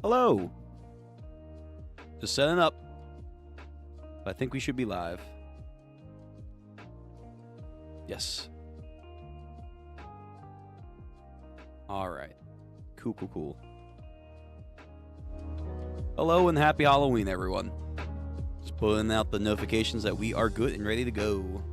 Hello. Just setting up. I think we should be live. Yes. All right. Cool. Hello and happy Halloween, everyone. Just putting out the notifications that we are good and ready to go.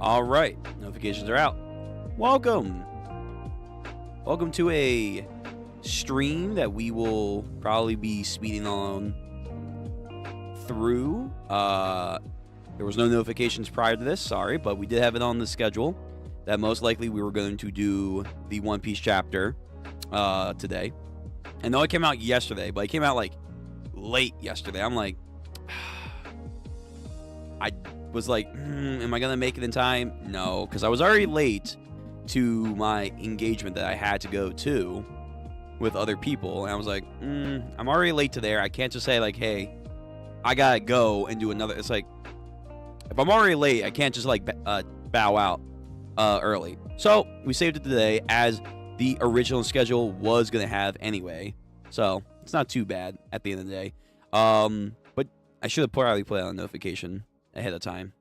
All right, notifications are out. Welcome to a stream that we will probably be speeding on through. There was no notifications prior to this, sorry, but we did have it on the schedule that most likely we were going to do the One Piece chapter today. I know it came out yesterday, but it came out like late yesterday. I'm like, I was like, am I gonna make it in time? No, because I was already late to my engagement that I had to go to with other people, and I was like, I'm already late to there. I can't just say like, hey, I gotta go and do another. It's like, if I'm already late, I can't just like bow out early. So we saved it today as the original schedule was gonna have anyway. So it's not too bad at the end of the day. But I should have probably put out a notification ahead of time.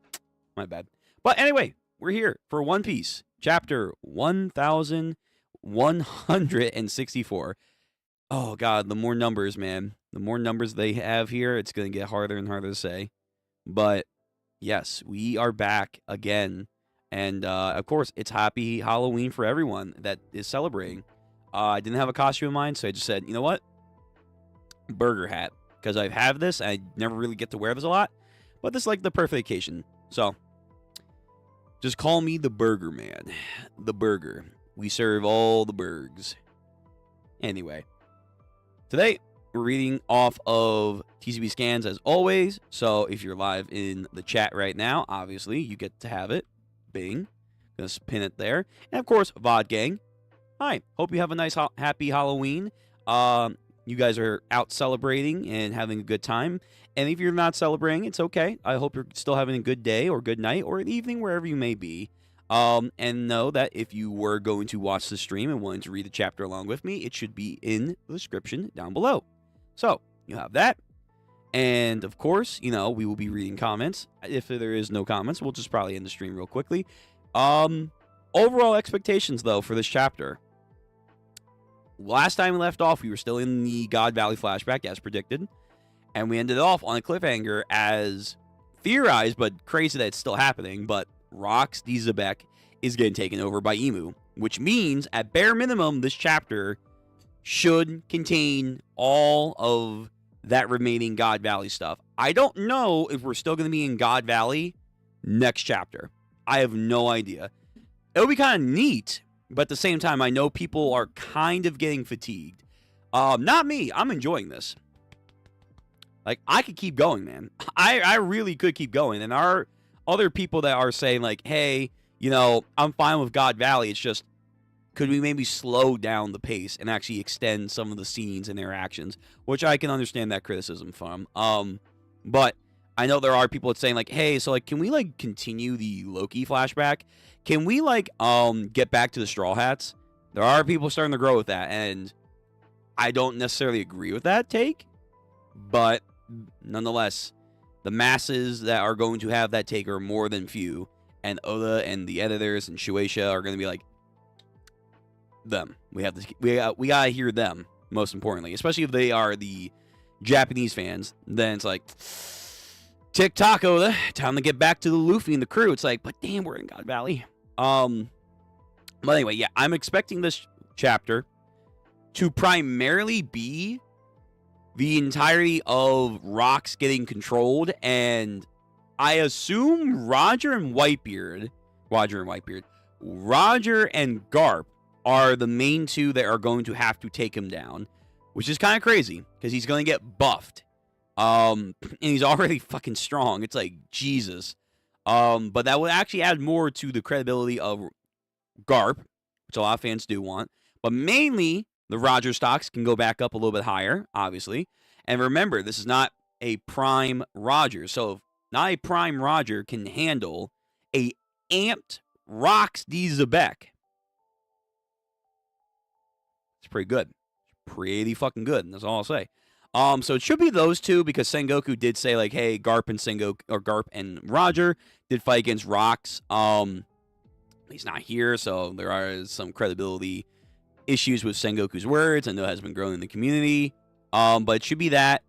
My bad. But anyway, we're here for One Piece, chapter 1164. Oh, God, the more numbers, man. The more numbers they have here, it's going to get harder and harder to say. But, yes, we are back again. And, of course, it's happy Halloween for everyone that is celebrating. I didn't have a costume in mind, so I just said, you know what? Burger hat. Because I have this, I never really get to wear this a lot. But this is like the perfect occasion. So, just call me the Burger Man. The Burger. We serve all the burgs. Anyway. Today, we're reading off of TCB Scans as always. So, if you're live in the chat right now, obviously, you get to have it. Bing. Gonna pin it there. And of course, VOD Gang. Hi. Hope you have a nice, happy Halloween. You guys are out celebrating and having a good time. And if you're not celebrating, it's okay. I hope you're still having a good day or good night or an evening, wherever you may be. And know that if you were going to watch the stream and wanted to read the chapter along with me, it should be in the description down below. So, you have that. And, of course, you know, we will be reading comments. If there is no comments, we'll just probably end the stream real quickly. Overall expectations, though, for this chapter. Last time we left off, we were still in the God Valley flashback, as predicted. And we ended off on a cliffhanger as theorized, but crazy that it's still happening. But Rox D. Xebec is getting taken over by Imu. Which means, at bare minimum, this chapter should contain all of that remaining God Valley stuff. I don't know if we're still going to be in God Valley next chapter. I have no idea. It'll be kind of neat. But at the same time, I know people are kind of getting fatigued. Not me. I'm enjoying this. Like, I could keep going, man. I really could keep going. And there are other people that are saying, like, hey, you know, I'm fine with God Valley. It's just, could we maybe slow down the pace and actually extend some of the scenes and interactions? Which I can understand that criticism from. But I know there are people that saying, like, hey, so, like, can we, like, continue the Loki flashback? Can we, like, get back to the Straw Hats? There are people starting to grow with that, and I don't necessarily agree with that take, but nonetheless, the masses that are going to have that take are more than few, and Oda and the editors and Shueisha are going to be like, them. We gotta hear them, most importantly, especially if they are the Japanese fans. Then it's like, TikTok, Oda, time to get back to the Luffy and the crew. It's like, but damn, we're in God Valley. But anyway, yeah, I'm expecting this chapter to primarily be the entirety of rocks getting controlled, and I assume Roger and Garp are the main two that are going to have to take him down, which is kind of crazy because he's going to get buffed. And he's already fucking strong. It's like, Jesus. But that would actually add more to the credibility of Garp, which a lot of fans do want. But mainly, the Roger stocks can go back up a little bit higher, obviously. And remember, this is not a prime Roger. So, not a prime Roger can handle a amped Rox D. Xebec. It's pretty good. Pretty fucking good. And that's all I'll say. So it should be those two because Sengoku did say, like, hey, Garp and Roger did fight against Rox. He's not here, so there are some credibility issues with Sengoku's words. I know it has been growing in the community. But it should be that.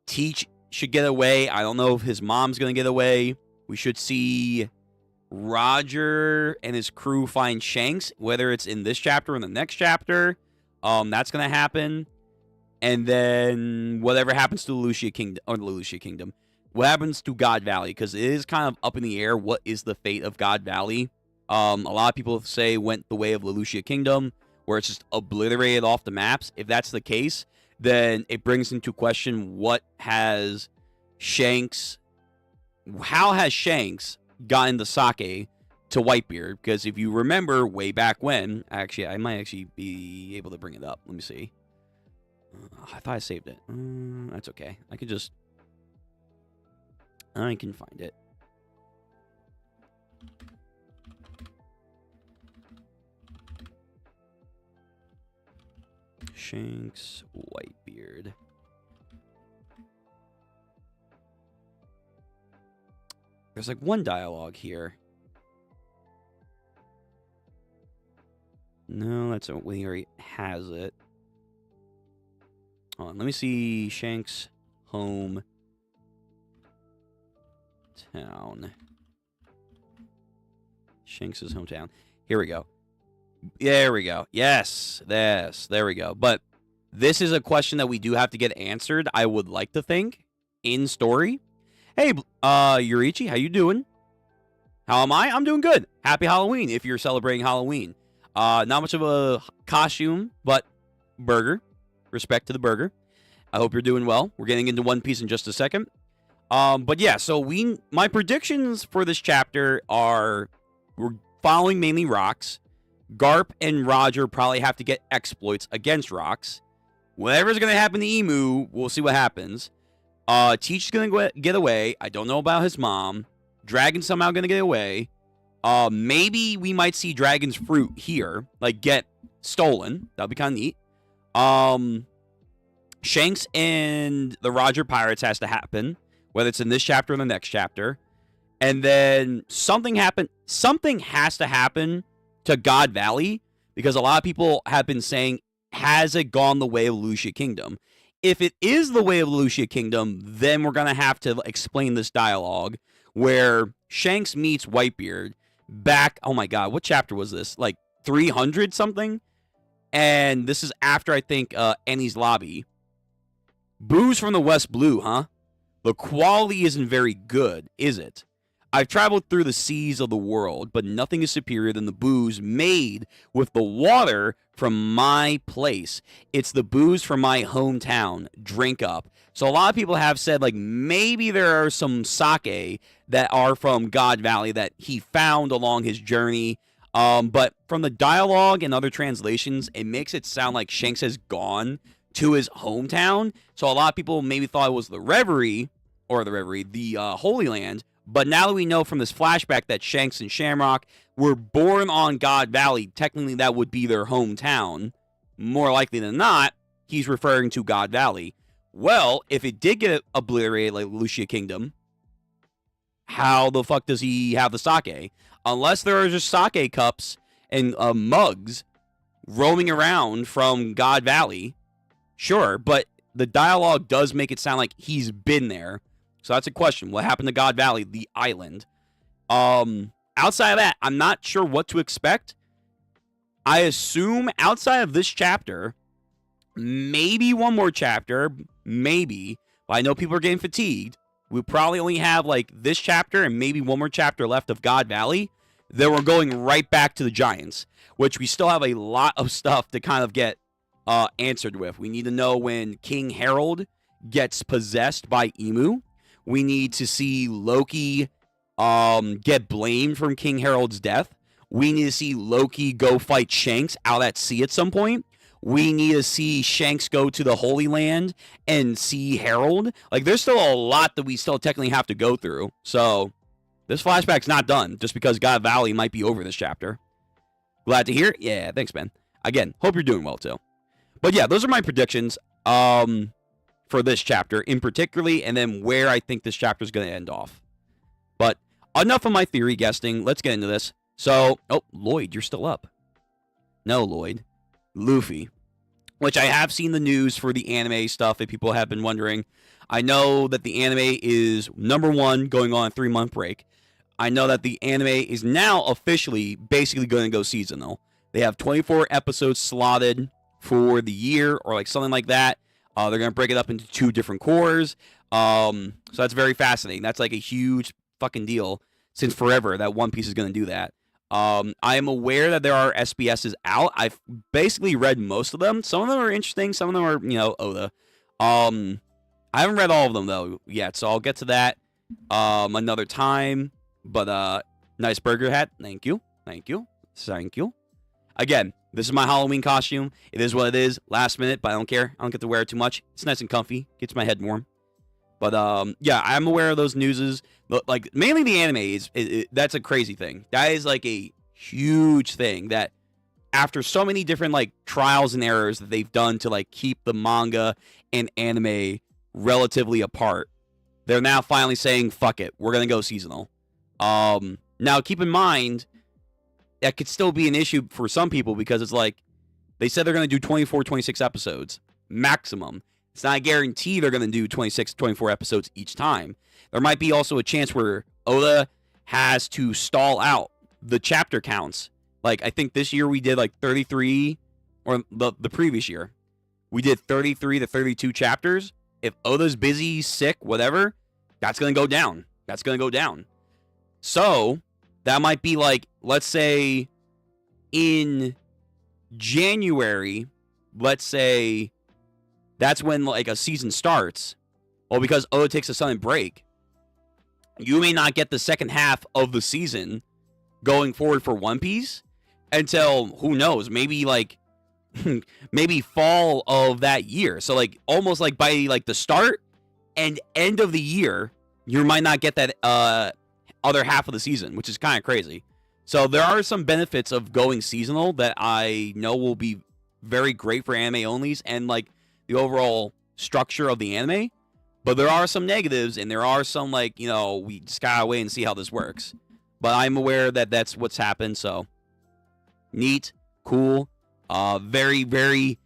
Teach should get away. I don't know if his mom's going to get away. We should see Roger and his crew find Shanks, whether it's in this chapter or in the next chapter. That's going to happen. And then whatever happens to the Lucia Kingdom, what happens to God Valley? Because it is kind of up in the air. What is the fate of God Valley? A lot of people say went the way of the Lucia Kingdom, where it's just obliterated off the maps. If that's the case, then it brings into question how has Shanks gotten the sake to Whitebeard? Because if you remember way back when, actually, I might actually be able to bring it up. Let me see. I thought I saved it. That's okay. I can find it. Shanks Whitebeard. There's like one dialogue here. No, that's when he already has it. Hold on, let me see Shanks' home town. Shanks' hometown. Here we go. There we go. Yes. There we go. But this is a question that we do have to get answered, I would like to think, in story. Hey, Yurichi, how you doing? How am I? I'm doing good. Happy Halloween if you're celebrating Halloween. Not much of a costume, but burger. Respect to the burger. I hope you're doing well. We're getting into One Piece in just a second. But yeah, so my predictions for this chapter are we're following mainly Rox. Garp and Roger probably have to get exploits against Rox. Whatever's going to happen to Emu, we'll see what happens. Teach is going to get away. I don't know about his mom. Dragon's somehow going to get away. Maybe we might see Dragon's fruit here, like get stolen. That'd be kind of neat. Shanks and the Roger Pirates has to happen, whether it's in this chapter or the next chapter. And then something has to happen to God Valley, because a lot of people have been saying, has it gone the way of Lucia Kingdom? If it is the way of Lucia Kingdom, then we're going to have to explain this dialogue where Shanks meets Whitebeard back, oh my god, what chapter was this? Like 300 something? And this is after, I think, Enies Lobby. Booze from the West Blue, huh? The quality isn't very good, is it? I've traveled through the seas of the world, but nothing is superior than the booze made with the water from my place. It's the booze from my hometown. Drink up. So a lot of people have said, like, maybe there are some sake that are from God Valley that he found along his journey. But from the dialogue and other translations, it makes it sound like Shanks has gone to his hometown. So a lot of people maybe thought it was the Holy Land. But now that we know from this flashback that Shanks and Shamrock were born on God Valley, technically that would be their hometown. More likely than not, he's referring to God Valley. Well, if it did get obliterated like Lucia Kingdom, how the fuck does he have the sake? Unless there are just sake cups and mugs roaming around from God Valley, sure, but the dialogue does make it sound like he's been there. So that's a question. What happened to God Valley, the island? Outside of that, I'm not sure what to expect. I assume outside of this chapter, maybe one more chapter, maybe. But I know people are getting fatigued. We probably only have like this chapter and maybe one more chapter left of God Valley. Then we're going right back to the Giants, which we still have a lot of stuff to kind of get answered with. We need to know when King Harold gets possessed by Emu. We need to see Loki get blamed from King Harold's death. We need to see Loki go fight Shanks out at sea at some point. We need to see Shanks go to the Holy Land and see Harold. Like, there's still a lot that we still technically have to go through. So, this flashback's not done just because God Valley might be over this chapter. Glad to hear it. Yeah, thanks, man. Again, hope you're doing well, too. But yeah, those are my predictions for this chapter in particularly, and then where I think this chapter is going to end off. But enough of my theory guessing. Let's get into this. So, oh, Lloyd, you're still up. No, Lloyd. Luffy, which I have seen the news for the anime stuff if people have been wondering. I know that the anime is #1 going on a 3-month break. I know that the anime is now officially basically going to go seasonal. They have 24 episodes slotted for the year or like something like that. They're going to break it up into 2 different cores. So that's very fascinating. That's like a huge fucking deal since forever that One Piece is going to do that. I am aware that there are SBSs out. I've basically read most of them. Some of them are interesting. Some of them are, Oda. I haven't read all of them, though, yet. So I'll get to that another time. But, nice burger hat. Thank you. Thank you. Thank you. Again, this is my Halloween costume. It is what it is. Last minute, but I don't care. I don't get to wear it too much. It's nice and comfy. Gets my head warm. But, yeah, I'm aware of those newses. Like, mainly the anime, that's a crazy thing. That is, like, a huge thing that after so many different, like, trials and errors that they've done to, like, keep the manga and anime relatively apart, they're now finally saying, fuck it, we're going to go seasonal. Now, keep in mind, that could still be an issue for some people because it's like, they said they're going to do 24, 26 episodes, maximum. It's not a guarantee they're going to do 26, 24 episodes each time. There might be also a chance where Oda has to stall out the chapter counts. Like, I think this year we did like 33, or the previous year, we did 33 to 32 chapters. If Oda's busy, sick, whatever, that's going to go down. That's going to go down. So, that might be like, let's say, in January, let's say, that's when like a season starts. Well, because Oda takes a sudden break, you may not get the second half of the season going forward for One Piece until, who knows, maybe like maybe fall of that year. So like almost like by like the start and end of the year, you might not get that other half of the season, which is kind of crazy. So there are some benefits of going seasonal that I know will be very great for anime onlys and like the overall structure of the anime. But there are some negatives, and there are some, like, we just gotta wait and see how this works. But I'm aware that that's what's happened, so. Neat, cool, very, very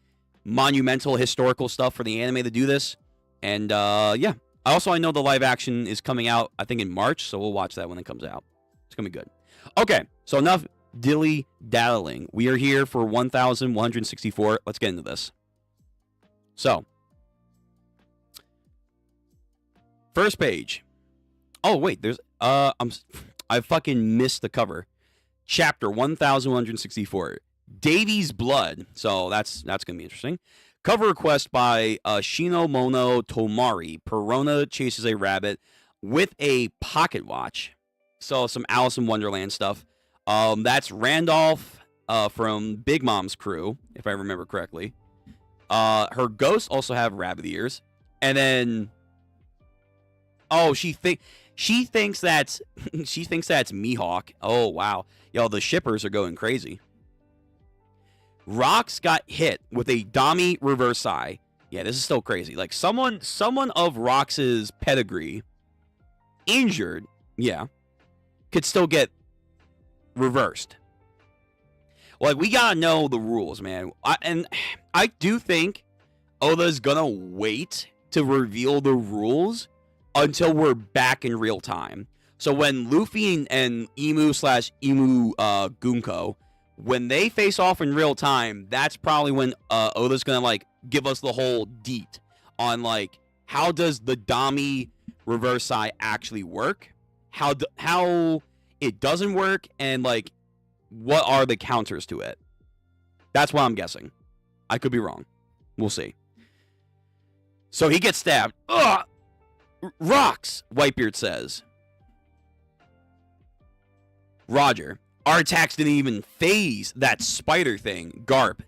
monumental historical stuff for the anime to do this. And, yeah. I know the live action is coming out, I think, in March, so we'll watch that when it comes out. It's gonna be good. Okay, so enough dilly-daddling. We are here for 1,164. Let's get into this. So. First page. Oh, wait, there's, I fucking missed the cover. Chapter 1164. Davy's Blood. So that's going to be interesting. Cover request by Shinomono Tomari. Perona chases a rabbit with a pocket watch. So some Alice in Wonderland stuff. That's Randolph from Big Mom's crew, if I remember correctly. Her ghosts also have rabbit ears. And then... Oh, she thinks that's Mihawk. Oh, wow. Yo, the shippers are going crazy. Rox got hit with a Dami reverse eye. Yeah, this is still crazy. Like someone of Rox's pedigree injured, yeah, could still get reversed. Like, we gotta know the rules, man. I do think Oda's gonna wait to reveal the rules until we're back in real time. So when Luffy and Emu /Emu Gunko when they face off in real time, that's probably when Oda's gonna like give us the whole deet on like how does the Dami reverse eye actually work, how it doesn't work, and like what are the counters to it. That's what I'm guessing. I could be wrong. We'll see. So he gets stabbed. Ugh! Rocks, Whitebeard says. Roger. Our attacks didn't even phase that spider thing. Garp,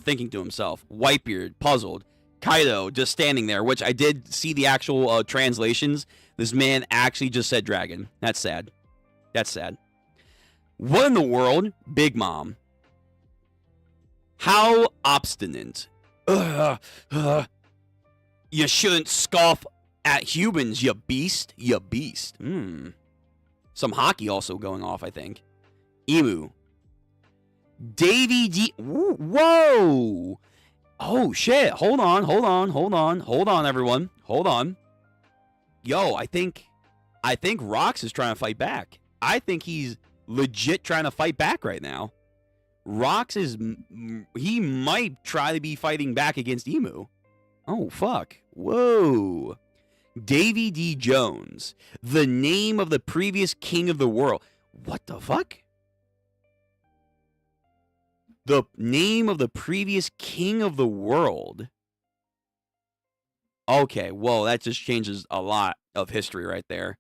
thinking to himself. Whitebeard, puzzled. Kaido, just standing there, which I did see the actual translations. This man actually just said dragon. That's sad. That's sad. What in the world? Big Mom. How obstinate. You shouldn't scoff at humans, you beast. You beast. Some hockey also going off, I think. Emu. Davy D. Whoa. Oh, shit. Hold on, everyone. Hold on. Yo, I think Rox is trying to fight back. I think he's legit trying to fight back right now. Rox is... He might try to be fighting back against Emu. Oh, fuck. Whoa. Davy D. Jones. The name of the previous king of the world. What the fuck? The name of the previous king of the world. Okay, whoa, that just changes a lot of history right there.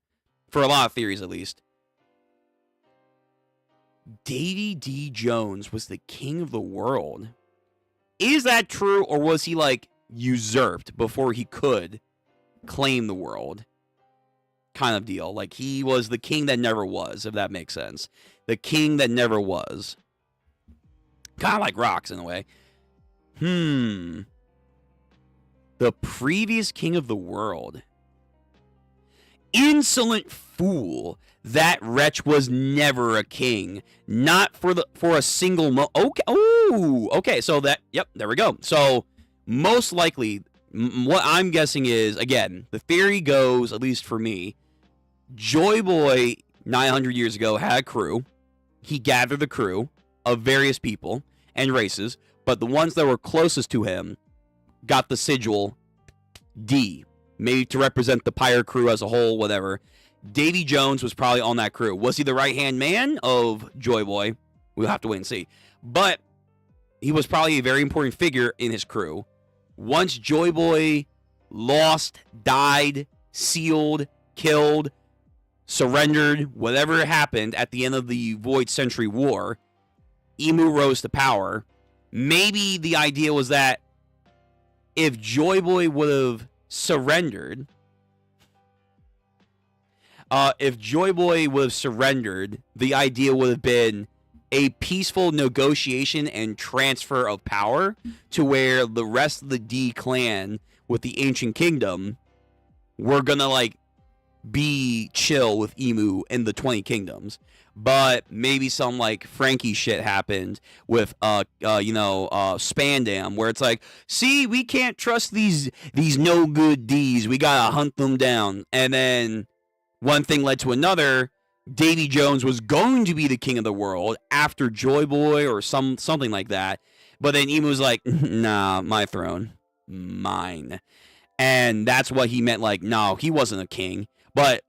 For a lot of theories, at least. Davy D. Jones was the king of the world. Is that true, or was he, like, usurped before he could claim the world? Kind of deal. Like, he was the king that never was, if that makes sense. The king that never was. Kind of like Rocks, in a way. The previous king of the world. Insolent fool. That wretch was never a king. Not for a single okay. Oh, okay. So that, yep, there we go. So most likely, what I'm guessing is, again, the theory goes, at least for me, Joy Boy 900 years ago had a crew. He gathered the crew of various people and races, but the ones that were closest to him got the sigil D, maybe to represent the pirate crew as a whole, whatever. Davy Jones was probably on that crew. Was he the right-hand man of Joy Boy? We'll have to wait and see. But he was probably a very important figure in his crew. Once Joy Boy lost, died, sealed, killed, surrendered, whatever happened at the end of the Void Century War, Emu rose to power. Maybe the idea was that if Joy Boy would have surrendered, the idea would have been a peaceful negotiation and transfer of power to where the rest of the D clan with the Ancient Kingdom were gonna like be chill with Emu and the 20 Kingdoms. But maybe some like Frankie shit happened with Spandam, where it's like, see, we can't trust these no good D's. We gotta hunt them down. And then one thing led to another. Davy Jones was going to be the king of the world after Joy Boy or something like that. But then Emu was like, nah, my throne, mine. And that's what he meant. Like, no, he wasn't a king. But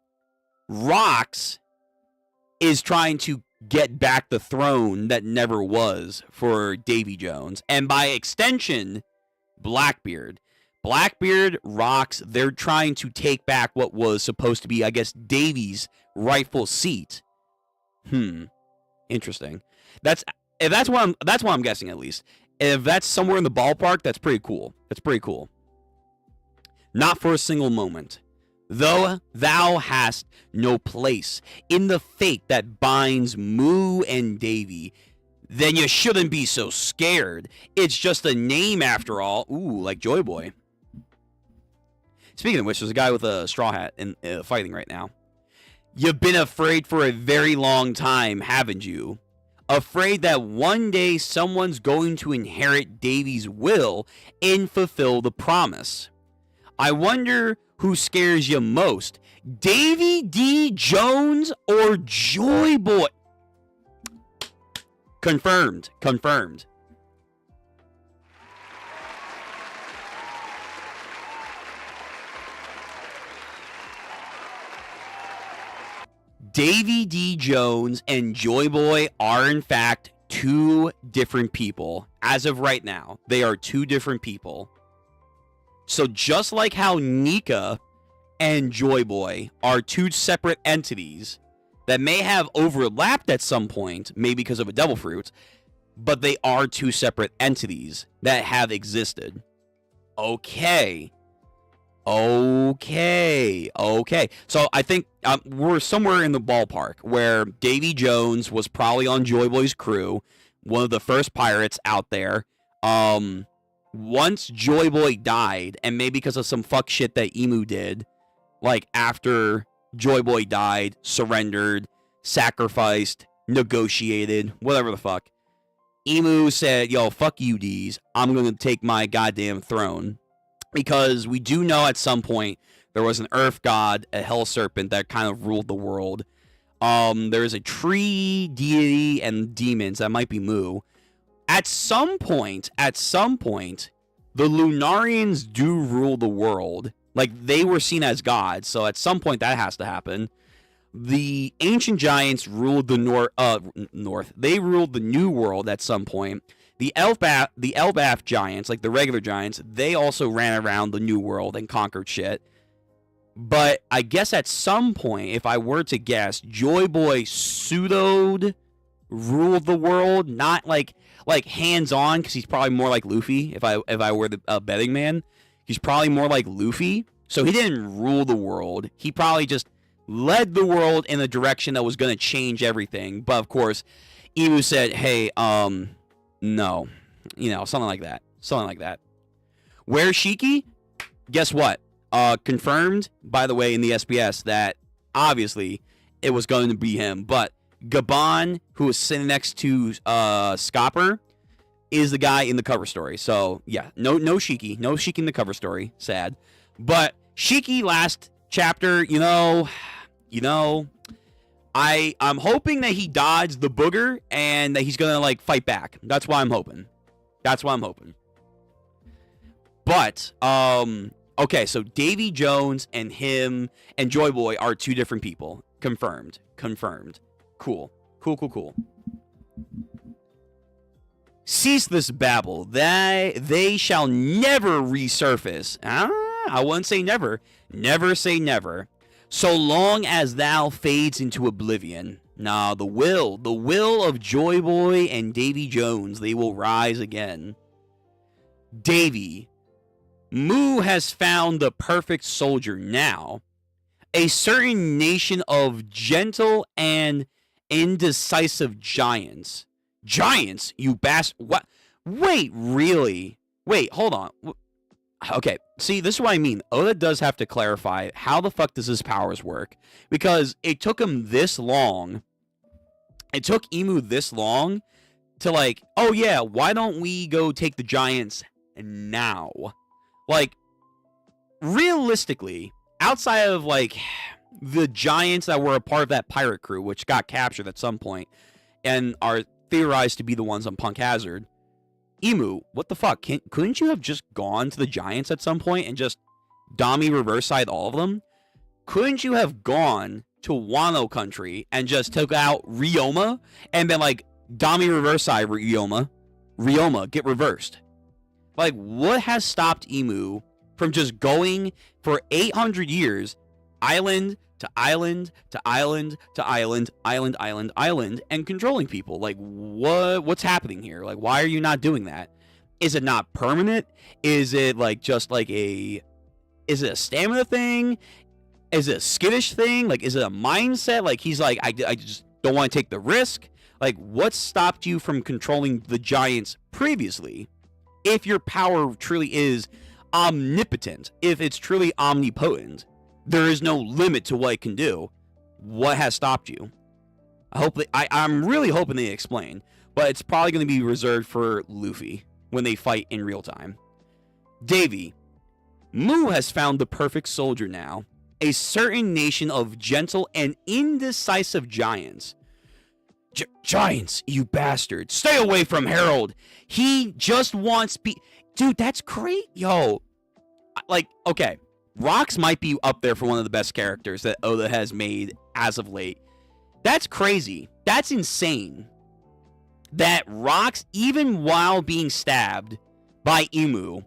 Rocks is trying to get back the throne that never was for Davy Jones. And by extension, Blackbeard. Blackbeard, Rocks, they're trying to take back what was supposed to be, I guess, Davy's rightful seat. Interesting. That's what I'm guessing, at least. If that's somewhere in the ballpark, that's pretty cool. That's pretty cool. Not for a single moment. Though thou hast no place in the fate that binds Moo and Davy, then you shouldn't be so scared. It's just a name after all. Ooh, like Joy Boy. Speaking of which, there's a guy with a straw hat in fighting right now. You've been afraid for a very long time, haven't you? Afraid that one day someone's going to inherit Davy's will and fulfill the promise. I wonder who scares you most, Davy D. Jones or Joy Boy? Confirmed. Confirmed. Davy D. Jones and Joy Boy are, in fact, two different people. As of right now, they are two different people. So just like how Nika and Joy Boy are two separate entities that may have overlapped at some point, maybe because of a Devil Fruit, but they are two separate entities that have existed. Okay. So I think we're somewhere in the ballpark where Davy Jones was probably on Joy Boy's crew, one of the first pirates out there. Once Joy Boy died, and maybe because of some fuck shit that Emu did, like after Joy Boy died, surrendered, sacrificed, negotiated, whatever the fuck, Emu said, yo, fuck you, D's. I'm going to take my goddamn throne. Because we do know at some point there was an earth god, a hell serpent that kind of ruled the world. There's a tree deity and demons. That might be Mu. At some point, the Lunarians do rule the world. Like, they were seen as gods, so at some point that has to happen. The ancient giants ruled the north. They ruled the new world at some point. The Elbaf giants, like the regular giants, they also ran around the new world and conquered shit. But I guess at some point, if I were to guess, Joy Boy pseudoed ruled the world, not like hands-on, because he's probably more like Luffy. If I were the betting man, he's probably more like Luffy. So he didn't rule the world. He probably just led the world in a direction that was going to change everything. But of course, Emu said, hey, no. You know, something like that. Where's Shiki? Guess what? Confirmed, by the way, in the SBS that obviously it was going to be him. But Gabon, who was sitting next to Scopper, is the guy in the cover story. So, yeah, no Shiki. No Shiki in the cover story. Sad. But Shiki last chapter, you know, I'm hoping that he dodged the booger and that he's going to, like, fight back. That's why I'm hoping. But, okay, so Davy Jones and him and Joy Boy are two different people. Confirmed. Cool. Cease this babble. They shall never resurface. I wouldn't say never. Never say never. So long as thou fades into oblivion. Nah, the will of Joy Boy and Davy Jones, they will rise again. Davy, Mu has found the perfect soldier now. A certain nation of gentle and indecisive giants. Giants? You what? Wait, really? Wait, hold on. Okay, see, this is what I mean. Oda does have to clarify how the fuck does his powers work. Because it took him this long. It took Emu this long to like, oh yeah, why don't we go take the giants now? Like, realistically, outside of like the giants that were a part of that pirate crew, which got captured at some point and are theorized to be the ones on Punk Hazard, Emu, what the fuck? Couldn't you have just gone to the giants at some point and just Dami reverse-side all of them? Couldn't you have gone to Wano country and just took out Ryoma and been like, Dami reverse-side Ryoma, get reversed? Like, what has stopped Emu from just going for 800 years, island to island to island to island, and controlling people? Like, what's happening here? Like, why are you not doing that? Is it not permanent? Is it like just like is it a stamina thing? Is it a skittish thing? Like, is it a mindset? Like, he's like, I just don't want to take the risk. Like, what stopped you from controlling the giants previously? If your power truly is omnipotent, if it's truly omnipotent, there is no limit to what it can do. What has stopped you? I'm really hoping they explain, but it's probably going to be reserved for Luffy when they fight in real time. Davy, Mu has found the perfect soldier now. A certain nation of gentle and indecisive giants. Giants, you bastard. Stay away from Harold. He just wants... Dude, that's great. Yo. Like, okay. Rox might be up there for one of the best characters that Oda has made as of late. That's crazy. That's insane. That Rox, even while being stabbed by Imu,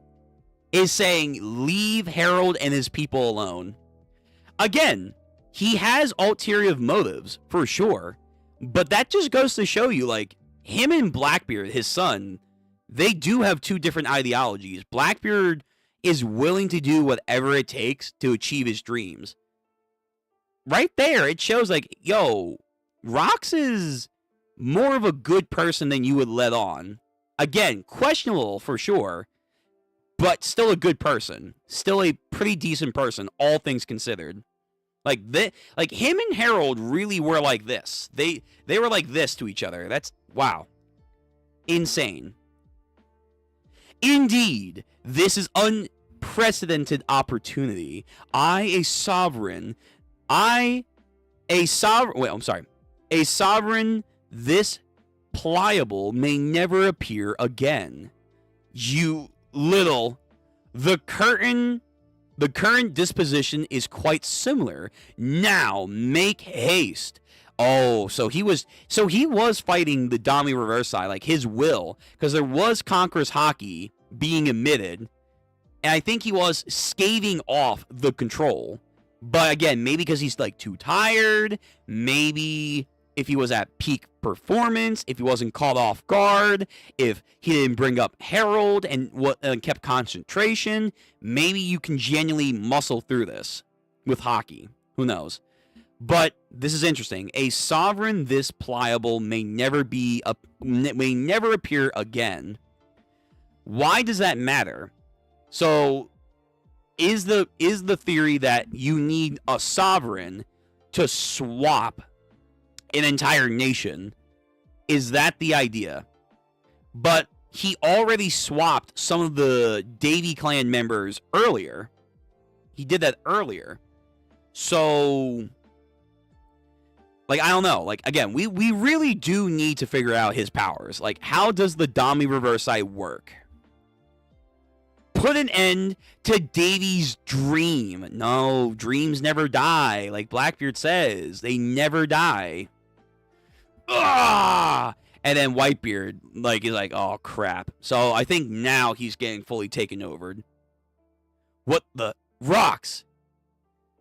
is saying, leave Harold and his people alone. Again, he has ulterior motives, for sure. But that just goes to show you, like, him and Blackbeard, his son, they do have two different ideologies. Blackbeard is willing to do whatever it takes to achieve his dreams. Right there, it shows, like, yo, Rox is more of a good person than you would let on. Again, questionable for sure, but still a good person. Still a pretty decent person, all things considered. Like him and Harold really were like this. They were like this to each other. That's wow. Insane. Indeed, this is unprecedented opportunity. A sovereign this pliable may never appear again. You little. The current disposition is quite similar. Now make haste. Oh, so he was fighting the Dami Reversai, like his will, because there was Conqueror's Haki being emitted, and I think he was staving off the control. But again, maybe because he's like too tired, maybe if he was at peak performance, if he wasn't caught off guard, if he didn't bring up Harold and kept concentration, maybe you can genuinely muscle through this with Haki. Who knows? But this is interesting. A sovereign this pliable may never appear again. Why does that matter? So, is the theory that you need a sovereign to swap an entire nation? Is that the idea? But he already swapped some of the Davy clan members earlier. He did that earlier. So, like, I don't know. Like, again, we really do need to figure out his powers. Like, how does the Dami Reversai work? Put an end to Davy's dream. No, dreams never die. Like Blackbeard says, they never die. Ah! And then Whitebeard, like, is like, oh, crap. So I think now he's getting fully taken over. What the? Rox!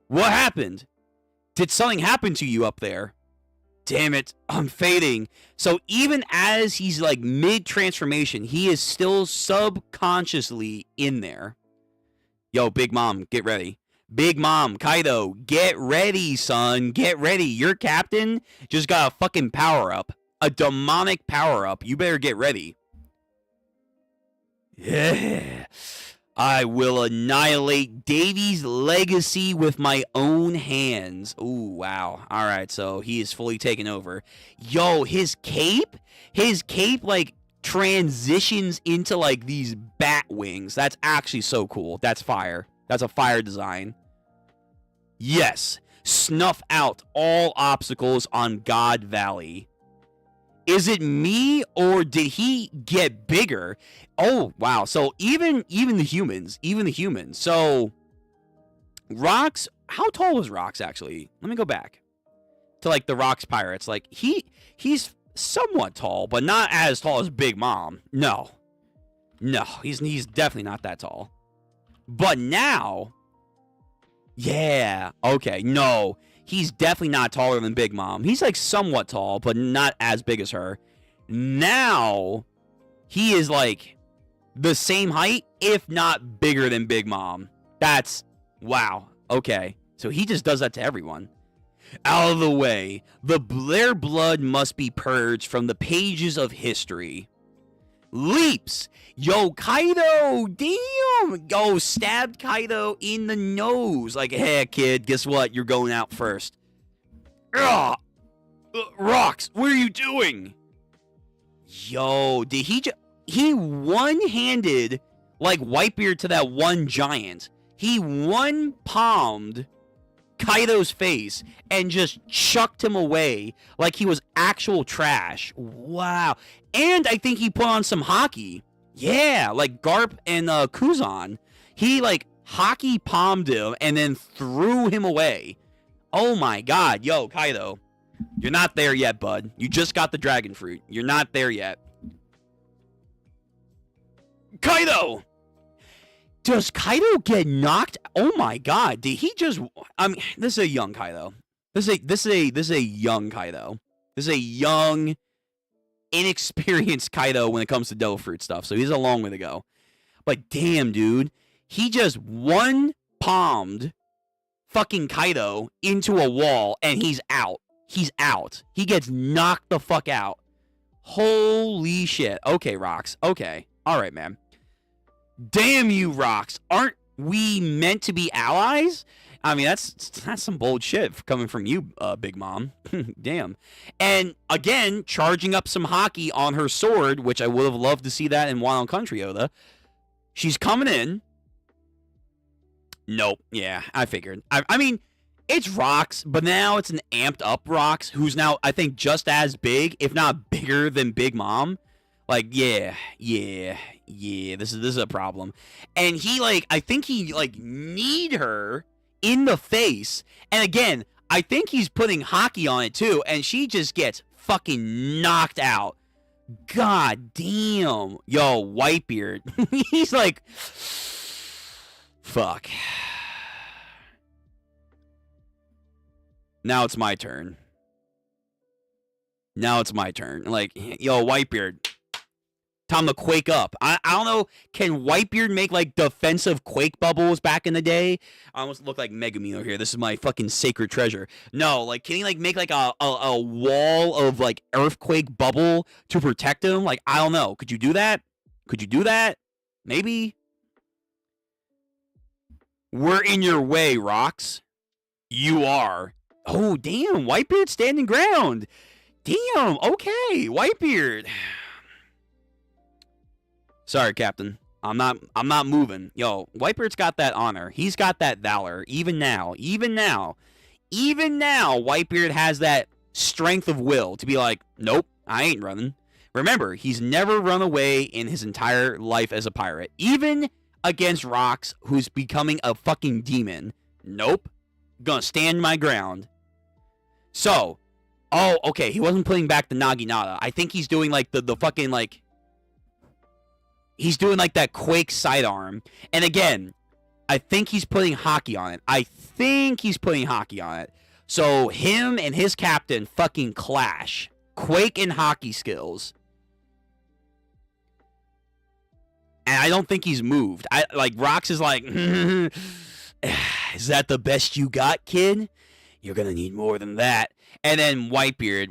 What happened? Did something happen to you up there? Damn it, I'm fading. So even as he's like mid-transformation, he is still subconsciously in there. Yo, Big Mom, get ready. Big Mom, Kaido, get ready, son. Get ready. Your captain just got a fucking power-up. A demonic power-up. You better get ready. Yeah. I will annihilate Davy's legacy with my own hands. Ooh, wow. All right, so he is fully taken over. Yo, his cape, like, transitions into, like, these bat wings. That's actually so cool. That's fire. That's a fire design. Yes. Snuff out all obstacles on God Valley. Is it me, or did he get bigger? Oh, wow. So even the humans. So Rox, how tall was Rox actually? Let me go back to like the Rox pirates. Like he's somewhat tall, but not as tall as Big Mom. No, he's definitely not that tall. But now, yeah, okay, no. He's definitely not taller than Big Mom. He's like somewhat tall, but not as big as her. Now, he is like the same height, if not bigger than Big Mom. That's, wow. Okay. So he just does that to everyone. Out of the way. Their blood must be purged from the pages of history. Leaps. Yo, Kaido. Damn. Yo, stabbed Kaido in the nose. Like, hey, kid, guess what? You're going out first. Ugh. Rox, what are you doing? Yo, did he one-handed, like, Whitebeard to that one giant. He one-palmed Kaido's face and just chucked him away like he was actual trash. Wow. And I think he put on some hockey. Yeah, like Garp and Kuzan. He, like, hockey palmed him and then threw him away. Oh, my God. Yo, Kaido, you're not there yet, bud. You just got the dragon fruit. You're not there yet. Kaido! Does Kaido get knocked? Oh my God! Did he just? I mean, this is a young Kaido. This is a young Kaido. This is a young, inexperienced Kaido when it comes to devil fruit stuff. So he's a long way to go. But damn, dude, he just one palmed fucking Kaido into a wall and he's out. He's out. He gets knocked the fuck out. Holy shit. Okay, Rocks. Okay. All right, man. Damn you, Rocks. Aren't we meant to be allies? I mean, that's some bold shit coming from you, Big Mom. Damn. And again, charging up some hockey on her sword, which I would have loved to see that in Wild Country, Oda. She's coming in. Nope. Yeah, I figured. I mean, it's Rocks, but now it's an amped up Rocks, who's now, I think, just as big, if not bigger than Big Mom. Like, yeah, this is a problem. And he, like, I think he, like, kneed her in the face. And again, I think he's putting hockey on it, too. And she just gets fucking knocked out. God damn. Yo, Whitebeard. He's like, fuck. Now it's my turn. Like, yo, Whitebeard. Time to quake up. I don't know. Can Whitebeard make, like, defensive quake bubbles back in the day? I almost look like Megumi over here. This is my fucking sacred treasure. No, like, can he, like, make, like, a wall of, like, earthquake bubble to protect him? Like, I don't know. Could you do that? Maybe? We're in your way, Rocks. You are. Oh, damn. Whitebeard standing ground. Damn. Okay. Whitebeard. Sorry, Captain. I'm not moving. Yo, Whitebeard's got that honor. He's got that valor. Even now, Whitebeard has that strength of will to be like, nope, I ain't running. Remember, he's never run away in his entire life as a pirate. Even against Rocks, who's becoming a fucking demon. Nope. Gonna stand my ground. So, oh, okay, he wasn't putting back the Naginata. I think he's doing, like, the fucking, like, he's doing, like, that Quake sidearm. And again, I think he's putting hockey on it. So him and his captain fucking clash. Quake and hockey skills. And I don't think he's moved. Rocks is like, is that the best you got, kid? You're gonna need more than that. And then Whitebeard,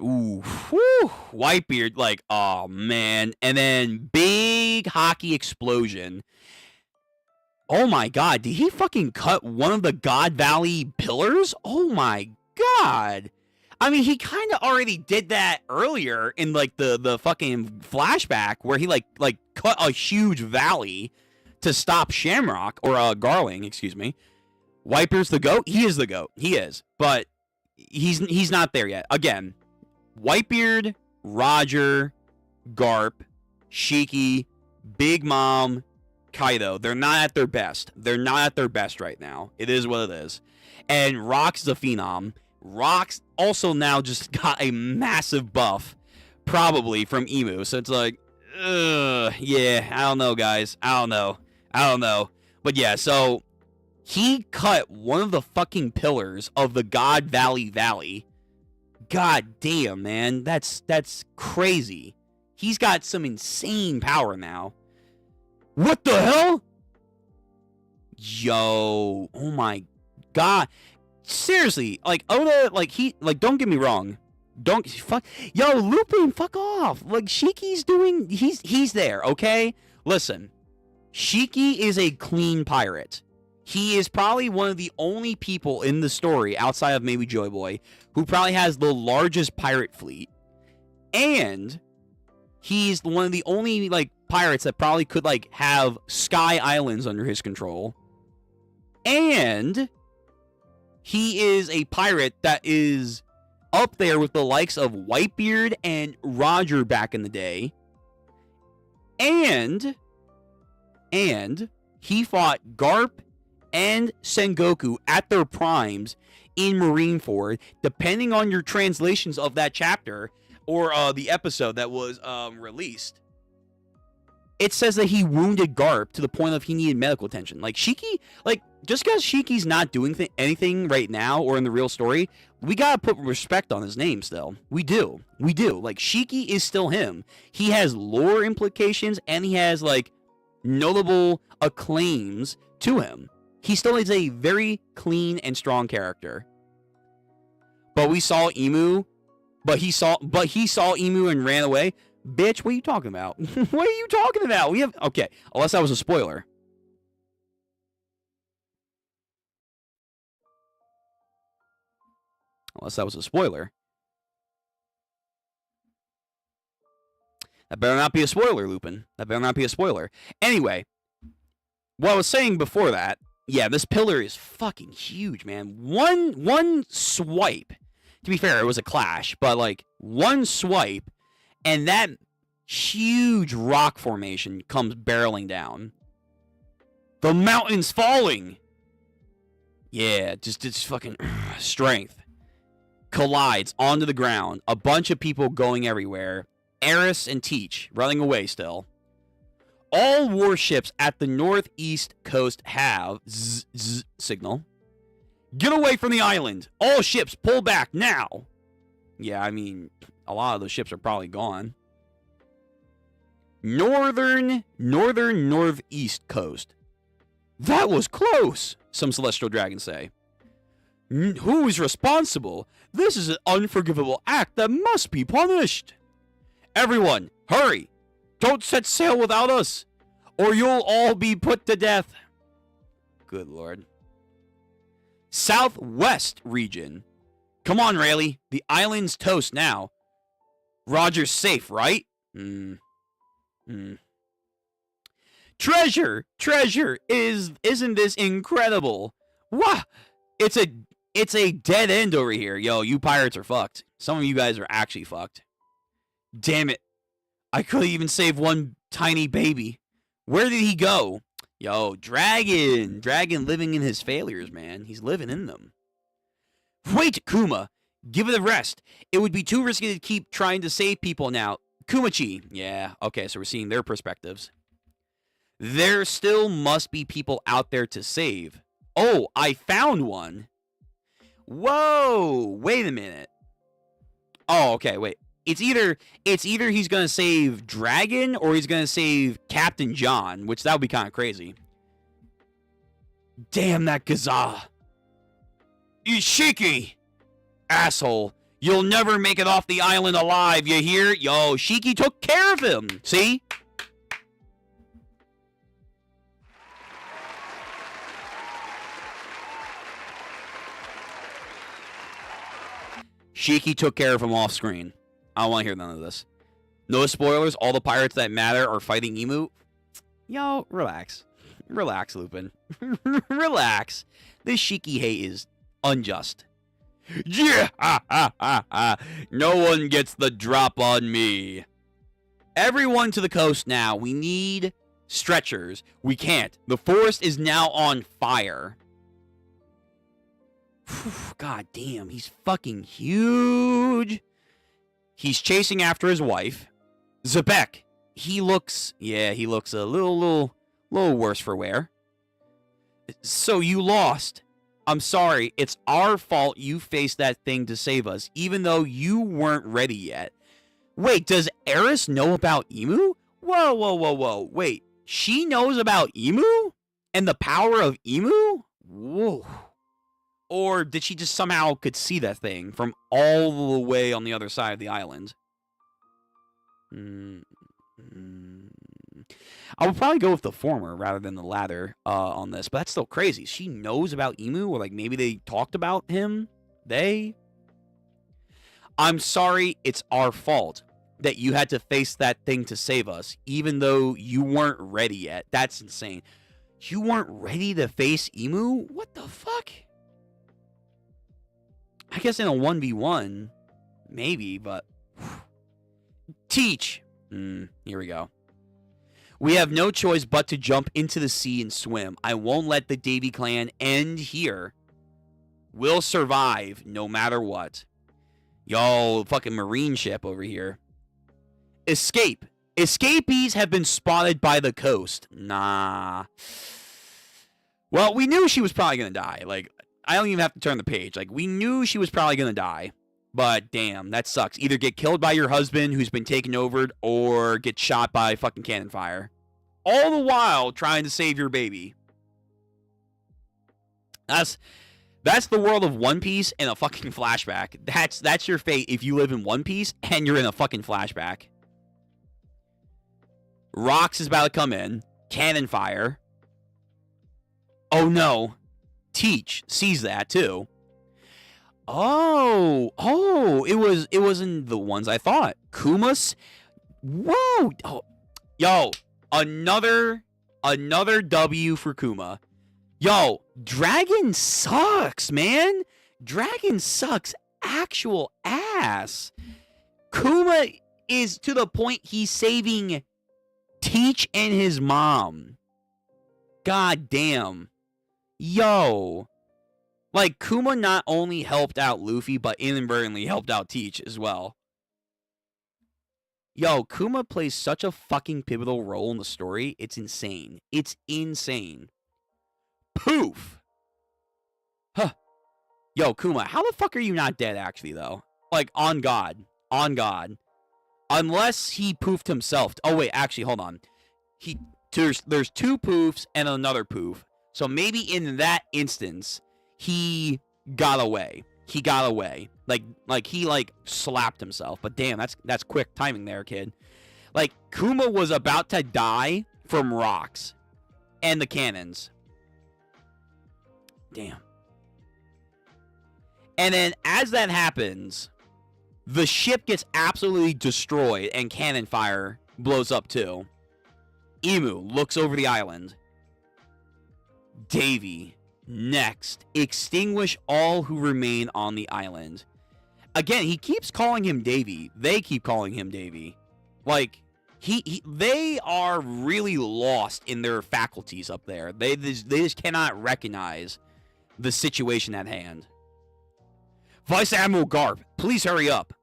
Whitebeard, like, oh, man. And then big hockey explosion. Oh, my God. Did he fucking cut one of the God Valley pillars? Oh, my God. I mean, he kind of already did that earlier in, like, the fucking flashback where he, like cut a huge valley to stop Shamrock, or Garling, excuse me. Whitebeard's the GOAT? He is the GOAT. He is. But he's not there yet. Again, Whitebeard, Roger, Garp, Shiki, Big Mom, Kaido. They're not at their best. They're not at their best right now. It is what it is. And Rocks is a phenom. Rocks also now just got a massive buff, probably from Emu. So it's like, yeah, I don't know, guys. I don't know. But yeah, so he cut one of the fucking pillars of the God Valley. God damn, man. That's crazy. He's got some insane power now. What the hell? Yo. Oh my God. Seriously. Like, Oda, like, don't get me wrong. Yo, Lupin, fuck off. Like, Shiki's doing, he's there, okay? Listen. Shiki is a clean pirate. He is probably one of the only people in the story, outside of maybe Joy Boy, who probably has the largest pirate fleet. And he's one of the only, like, pirates that probably could, like, have Sky Islands under his control. And He is a pirate that is up there with the likes of Whitebeard and Roger back in the day. And he fought Garp and Sengoku at their primes in Marineford, depending on your translations of that chapter or the episode that was released. It says that he wounded Garp to the point of he needed medical attention. Like, Shiki, like, just because Shiki's not doing anything right now or in the real story, we gotta put respect on his name still. We do. Like, Shiki is still him. He has lore implications, and he has, like, notable acclaims to him. He still is a very clean and strong character. But we saw Imu, but he saw Imu and ran away. Bitch, what are you talking about? What are you talking about? Okay, unless that was a spoiler. Unless that was a spoiler. That better not be a spoiler, Lupin. That better not be a spoiler. Anyway, what I was saying before that, yeah, this pillar is fucking huge, man. One swipe. To be fair, it was a clash, but like one swipe, and that huge rock formation comes barreling down. The mountain's falling. Yeah, just fucking strength. Collides onto the ground. A bunch of people going everywhere. Eris and Teach running away still. All warships at the northeast coast have zzz signal. Get away from the island. All ships pull back now. Yeah, I mean, a lot of those ships are probably gone. Northeast coast. That was close, some celestial dragons say. Who is responsible? This is an unforgivable act that must be punished. Everyone, hurry! Don't set sail without us, or you'll all be put to death. Good lord. Southwest region. Come on, Rayleigh. The island's toast now. Roger's safe, right? Treasure! Isn't this incredible? Wah! It's a dead end over here. Yo, you pirates are fucked. Some of you guys are actually fucked. Damn it. I couldn't even save one tiny baby. Where did he go? Yo, Dragon living in his failures, man. He's living in them. Wait, Kuma. Give it a rest. It would be too risky to keep trying to save people now. Kumachi. Yeah, okay, so we're seeing their perspectives. There still must be people out there to save. Oh, I found one. Whoa, wait a minute. Oh, okay, wait. It's either he's going to save Dragon or he's going to save Captain John, which that would be kind of crazy. Damn that Gaza. Ishiki! Asshole. You'll never make it off the island alive, you hear? Yo, Shiki took care of him. See? Shiki took care of him off screen. I don't want to hear none of this. No spoilers. All the pirates that matter are fighting Imu. Yo, relax. Relax, Lupin. Relax. This Shiki hate is unjust. Yeah! No one gets the drop on me. Everyone to the coast now. We need stretchers. We can't. The forest is now on fire. God damn, he's fucking huge. He's chasing after his wife. Zebek. He looks a little worse for wear. So you lost. I'm sorry. It's our fault you faced that thing to save us, even though you weren't ready yet. Wait, does Eris know about Imu? Whoa. Wait, she knows about Imu? And the power of Imu? Whoa. Or did she just somehow could see that thing from all the way on the other side of the island? I would probably go with the former rather than the latter on this, but that's still crazy. She knows about Imu, or like maybe they talked about him. I'm sorry, it's our fault that you had to face that thing to save us, even though you weren't ready yet. That's insane. You weren't ready to face Imu? What the fuck? I guess in a 1v1, maybe, but... Teach! Here we go. We have no choice but to jump into the sea and swim. I won't let the Davy clan end here. We'll survive no matter what. Yo, fucking marine ship over here. Escape. Escapees have been spotted by the coast. Nah. Well, we knew she was probably going to die. Like, I don't even have to turn the page. Like, we knew she was probably going to die. But, damn, that sucks. Either get killed by your husband who's been taken over, or get shot by fucking cannon fire. All the while trying to save your baby. That's the world of One Piece in a fucking flashback. That's your fate if you live in One Piece and you're in a fucking flashback. Rox is about to come in. Cannon fire. Oh no. Teach sees that too. Oh, it wasn't the ones I thought. Kumas. Whoa. Oh, yo, another W for Kuma. Yo, Dragon sucks, man. Dragon sucks actual ass. Kuma is to the point he's saving Teach and his mom. God damn. Yo. Like, Kuma not only helped out Luffy, but inadvertently helped out Teach as well. Yo, Kuma plays such a fucking pivotal role in the story. It's insane. It's insane. Poof. Huh. Yo, Kuma, how the fuck are you not dead, actually, though? Like, on God. On God. Unless he poofed himself. Oh, wait, actually, hold on. There's two poofs and another poof. So maybe in that instance, he got away. He got away. Like he slapped himself. But damn, that's quick timing there, kid. Like, Kuma was about to die from rocks and the cannons. Damn. And then as that happens, the ship gets absolutely destroyed and cannon fire blows up too. Imu looks over the island. Davy, next. Extinguish all who remain on the island. Again, he keeps calling him Davy. They keep calling him Davy. Like, they are really lost in their faculties up there. They just cannot recognize the situation at hand. Vice Admiral Garp, please hurry up.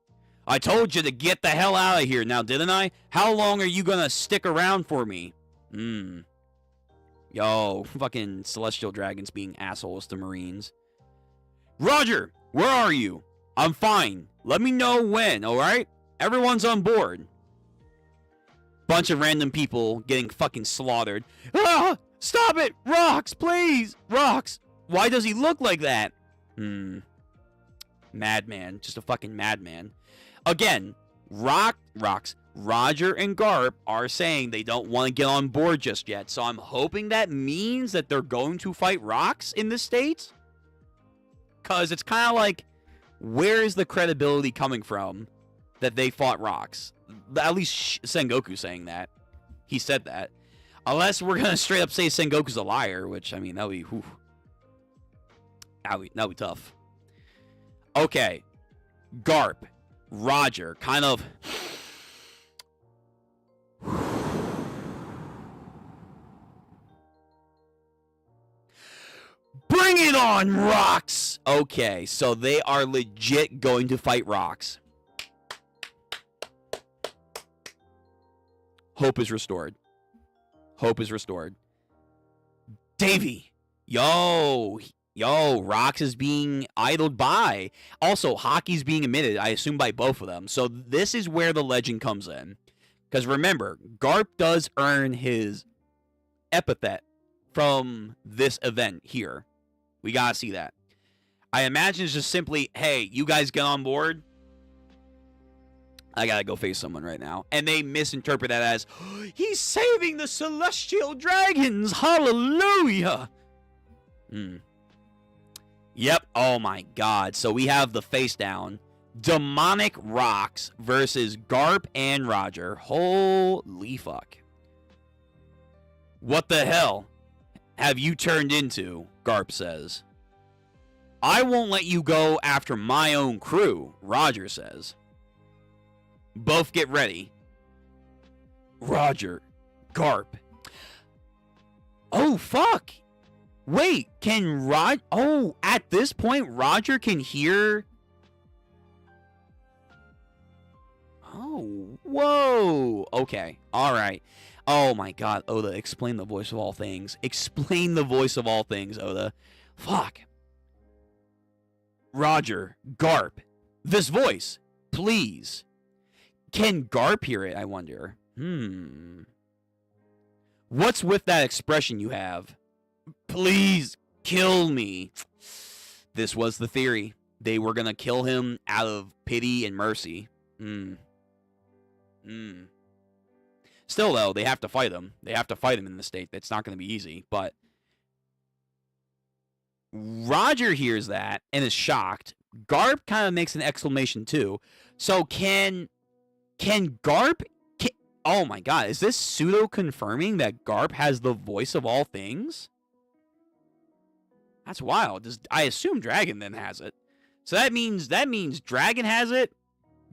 I told you to get the hell out of here now, didn't I? How long are you gonna stick around for me? Yo, fucking Celestial Dragons being assholes to Marines. Roger, where are you? I'm fine. Let me know when, alright? Everyone's on board. Bunch of random people getting fucking slaughtered. Ah! Stop it! Rox, please! Rox! Why does he look like that? Madman. Just a fucking madman. Again, Rox, Roger, and Garp are saying they don't want to get on board just yet. So I'm hoping that means that they're going to fight Rox in this state. Because it's kind of like, where is the credibility coming from that they fought Rox? At least Sengoku's saying that. He said that. Unless we're going to straight up say Sengoku's a liar, which, I mean, that'd be, whew. That'd be tough. Okay. Garp. Roger. Kind of... Bring it on, Rox! Okay, so they are legit going to fight Rox. Hope is restored. Hope is restored. Davy! Yo, Rox is being idled by. Also, Haki's being emitted, I assume, by both of them. So this is where the legend comes in. Because remember, Garp does earn his epithet from this event here. We gotta see that. I imagine it's just simply, hey, you guys get on board. I gotta go face someone right now. And they misinterpret that as, oh, he's saving the Celestial Dragons! Hallelujah! Yep, oh my god. So we have the face down. Demonic Rox versus Garp and Roger. Holy fuck. What the hell have you turned into? Garp says. I won't let you go after my own crew, Roger says. Both get ready. Roger. Garp. Oh, fuck. Wait, can Rod... Oh, at this point, Roger can hear... Oh, whoa. Okay, all right. Oh, my God, Oda, explain the voice of all things. Explain the voice of all things, Oda. Fuck. Roger, Garp, this voice, please. Can Garp hear it, I wonder? What's with that expression you have? Please kill me. This was the theory. They were going to kill him out of pity and mercy. Still, though, they have to fight him. They have to fight him in the state. That's not going to be easy, but... Roger hears that and is shocked. Garp kind of makes an exclamation, too. So, can Garp... oh, my God. Is this pseudo-confirming that Garp has the voice of all things? That's wild. I assume Dragon then has it. So that means Dragon has it,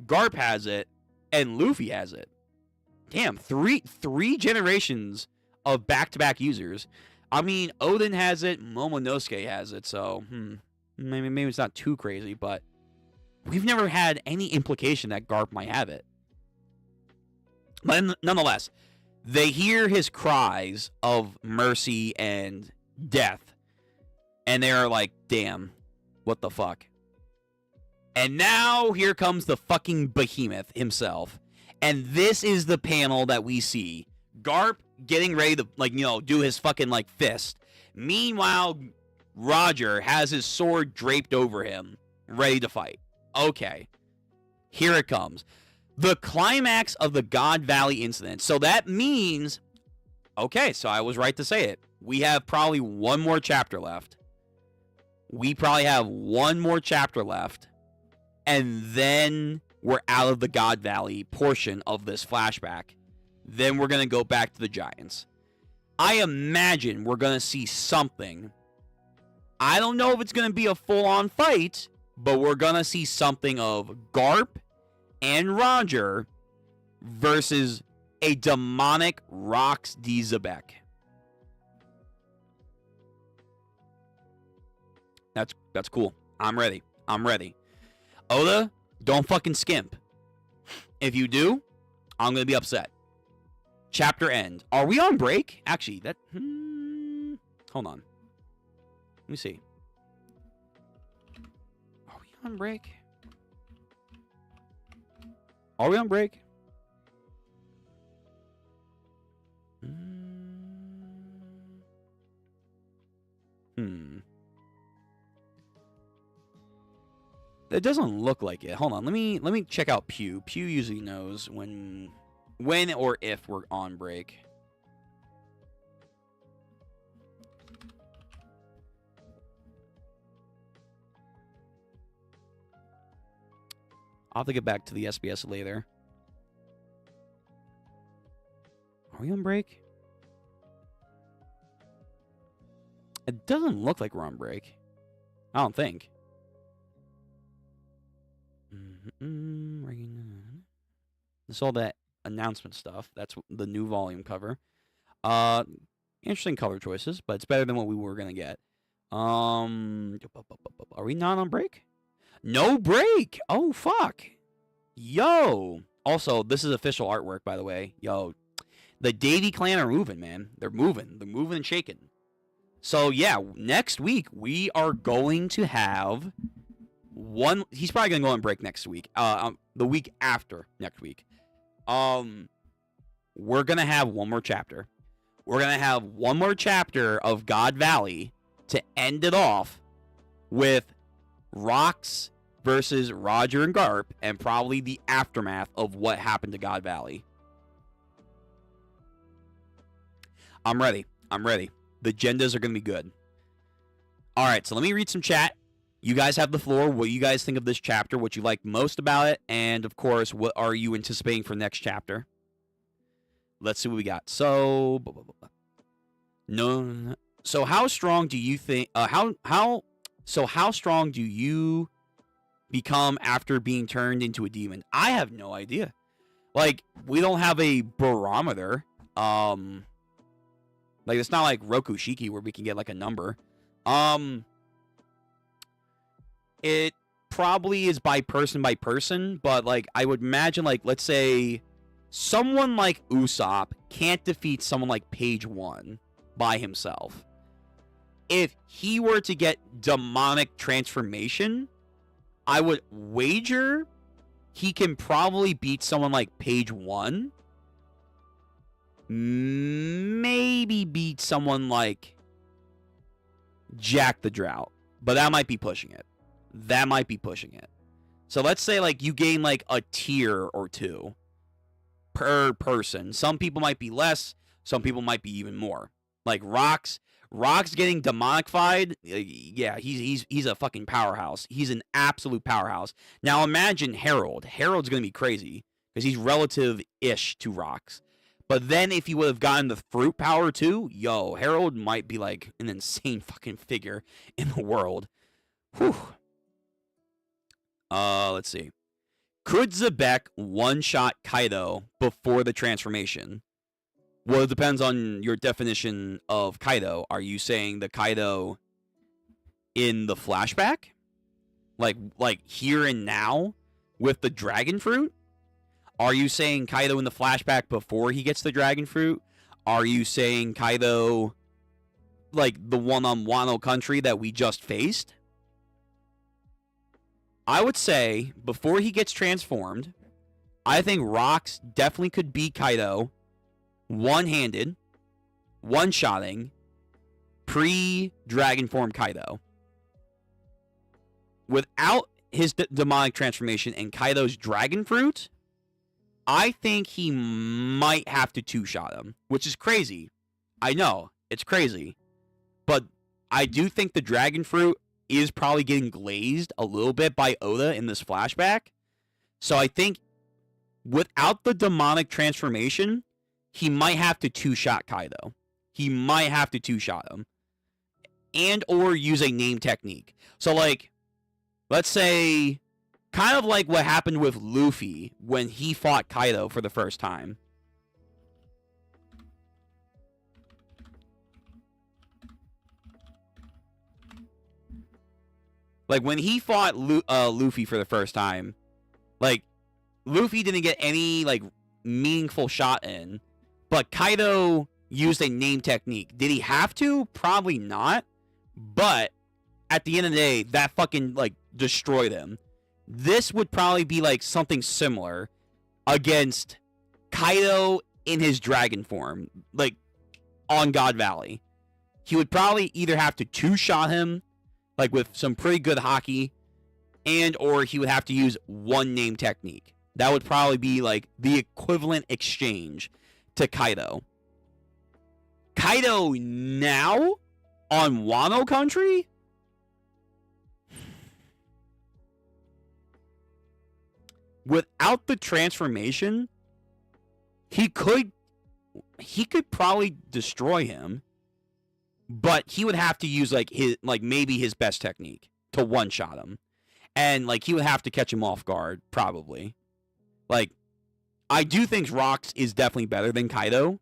Garp has it, and Luffy has it. Damn, three generations of back-to-back users. I mean, Oden has it, Momonosuke has it, so maybe it's not too crazy, but we've never had any implication that Garp might have it. But nonetheless, they hear his cries of mercy and death, and they're like, damn, what the fuck? And now here comes the fucking behemoth himself. And this is the panel that we see. Garp getting ready to, do his fucking, fist. Meanwhile, Roger has his sword draped over him, ready to fight. Okay. Here it comes. The climax of the God Valley incident. So that means... Okay, so I was right to say it. We have probably one more chapter left. And then we're out of the God Valley portion of this flashback. Then we're going to go back to the Giants. I imagine we're going to see something. I don't know if it's going to be a full-on fight, but we're going to see something of Garp and Roger versus a demonic Rox D. Xebec. That's cool. I'm ready. Oda, don't fucking skimp. If you do, I'm going to be upset. Chapter end. Are we on break? Actually, that... hold on. Let me see. Are we on break? It doesn't look like it. Hold on. Let me check out Pew. Pew usually knows when or if we're on break. I'll have to get back to the SBS later. Are we on break? It doesn't look like we're on break. I don't think. This is all that announcement stuff. That's the new volume cover. Interesting color choices, but it's better than what we were gonna get. Are we not on break? No break. Oh fuck. Yo. Also, this is official artwork, by the way. Yo, the Davy Clan are moving, man. They're moving and shaking. So yeah, next week we are going to have one. He's probably gonna go on break next week. The week after next week. We're gonna have one more chapter. We're gonna have one more chapter of God Valley to end it off with Rox versus Roger and Garp, and probably the aftermath of what happened to God Valley. I'm ready. The agendas are gonna be good. All right, so let me read some chat. You guys have the floor. What you guys think of this chapter? What you like most about it? And, of course, what are you anticipating for next chapter? Let's see what we got. So, no. So, how strong do you think... How So how strong do you become after being turned into a demon? I have no idea. Like, we don't have a barometer. Like, it's not like Rokushiki where we can get like a number. It probably is by person, but like I would imagine, like, let's say someone like Usopp can't defeat someone like Page 1 by himself. If he were to get demonic transformation, I would wager he can probably beat someone like Page 1. Maybe beat someone like Jack the Drought. But that might be pushing it. So let's say like you gain like a tier or two per person. Some people might be less. Some people might be even more. Like Rock's getting demonified. Yeah, he's a fucking powerhouse. He's an absolute powerhouse. Now imagine Harold. Harold's gonna be crazy because he's relative-ish to Rock's. But then if he would have gotten the fruit power too, yo, Harold might be like an insane fucking figure in the world. Whew. Let's see. Could Zebek one-shot Kaido before the transformation? Well, it depends on your definition of Kaido. Are you saying the Kaido in the flashback? Like here and now with the dragon fruit? Are you saying Kaido in the flashback before he gets the dragon fruit? Are you saying Kaido like the one on Wano Country that we just faced? I would say before he gets transformed, I think Rox definitely could beat Kaido one-handed, one-shotting, pre-dragon form Kaido. Without his demonic transformation and Kaido's dragon fruit, I think he might have to two-shot him, which is crazy. I know, it's crazy. But I do think the dragon fruit is probably getting glazed a little bit by Oda in this flashback. So I think without the demonic transformation, he might have to two-shot Kaido. He might have to two-shot him. And or use a name technique. So like, let's say, kind of like what happened with Luffy when he fought Kaido for the first time. Like, when he fought Luffy for the first time, like, Luffy didn't get any, like, meaningful shot in, but Kaido used a name technique. Did he have to? Probably not. But at the end of the day, that fucking, like, destroyed him. This would probably be, like, something similar against Kaido in his dragon form, like, on God Valley. He would probably either have to two-shot him, like with some pretty good hockey, and or he would have to use one name technique. That would probably be like the equivalent exchange to Kaido. Kaido now on Wano Country? Without the transformation, he could probably destroy him. But he would have to use like his, like maybe his best technique to one-shot him. And like he would have to catch him off guard, probably. Like, I do think Rox is definitely better than Kaido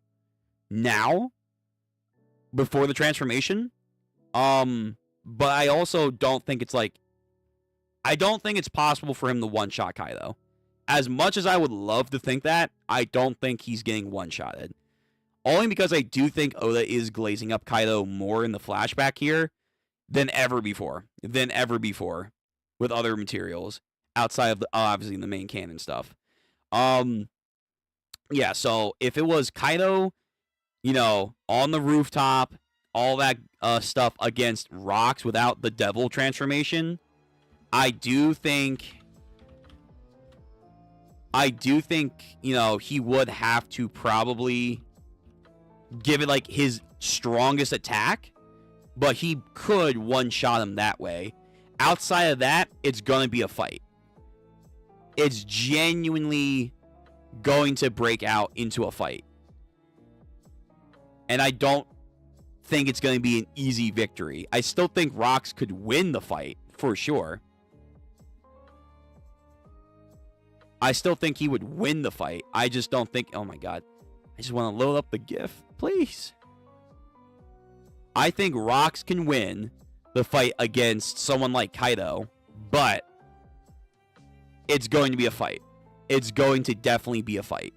now, before the transformation. But I also don't think it's like, I don't think it's possible for him to one-shot Kaido. As much as I would love to think that, I don't think he's getting one-shotted. Only because I do think Oda is glazing up Kaido more in the flashback here than ever before. With other materials outside of the, obviously the main canon stuff. Yeah, so if it was Kaido, you know, on the rooftop, all that stuff against Rox without the devil transformation, I do think, you know, he would have to probably give it like his strongest attack, but he could one-shot him that way. Outside of that, it's gonna be a fight. It's genuinely going to break out into a fight. And I don't think it's going to be an easy victory. I still think Rox could win the fight, for sure. I still think he would win the fight. I just don't think... Oh, my God. I just want to load up the GIF, please. I think Rox can win the fight against someone like Kaido, but it's going to be a fight. It's going to definitely be a fight.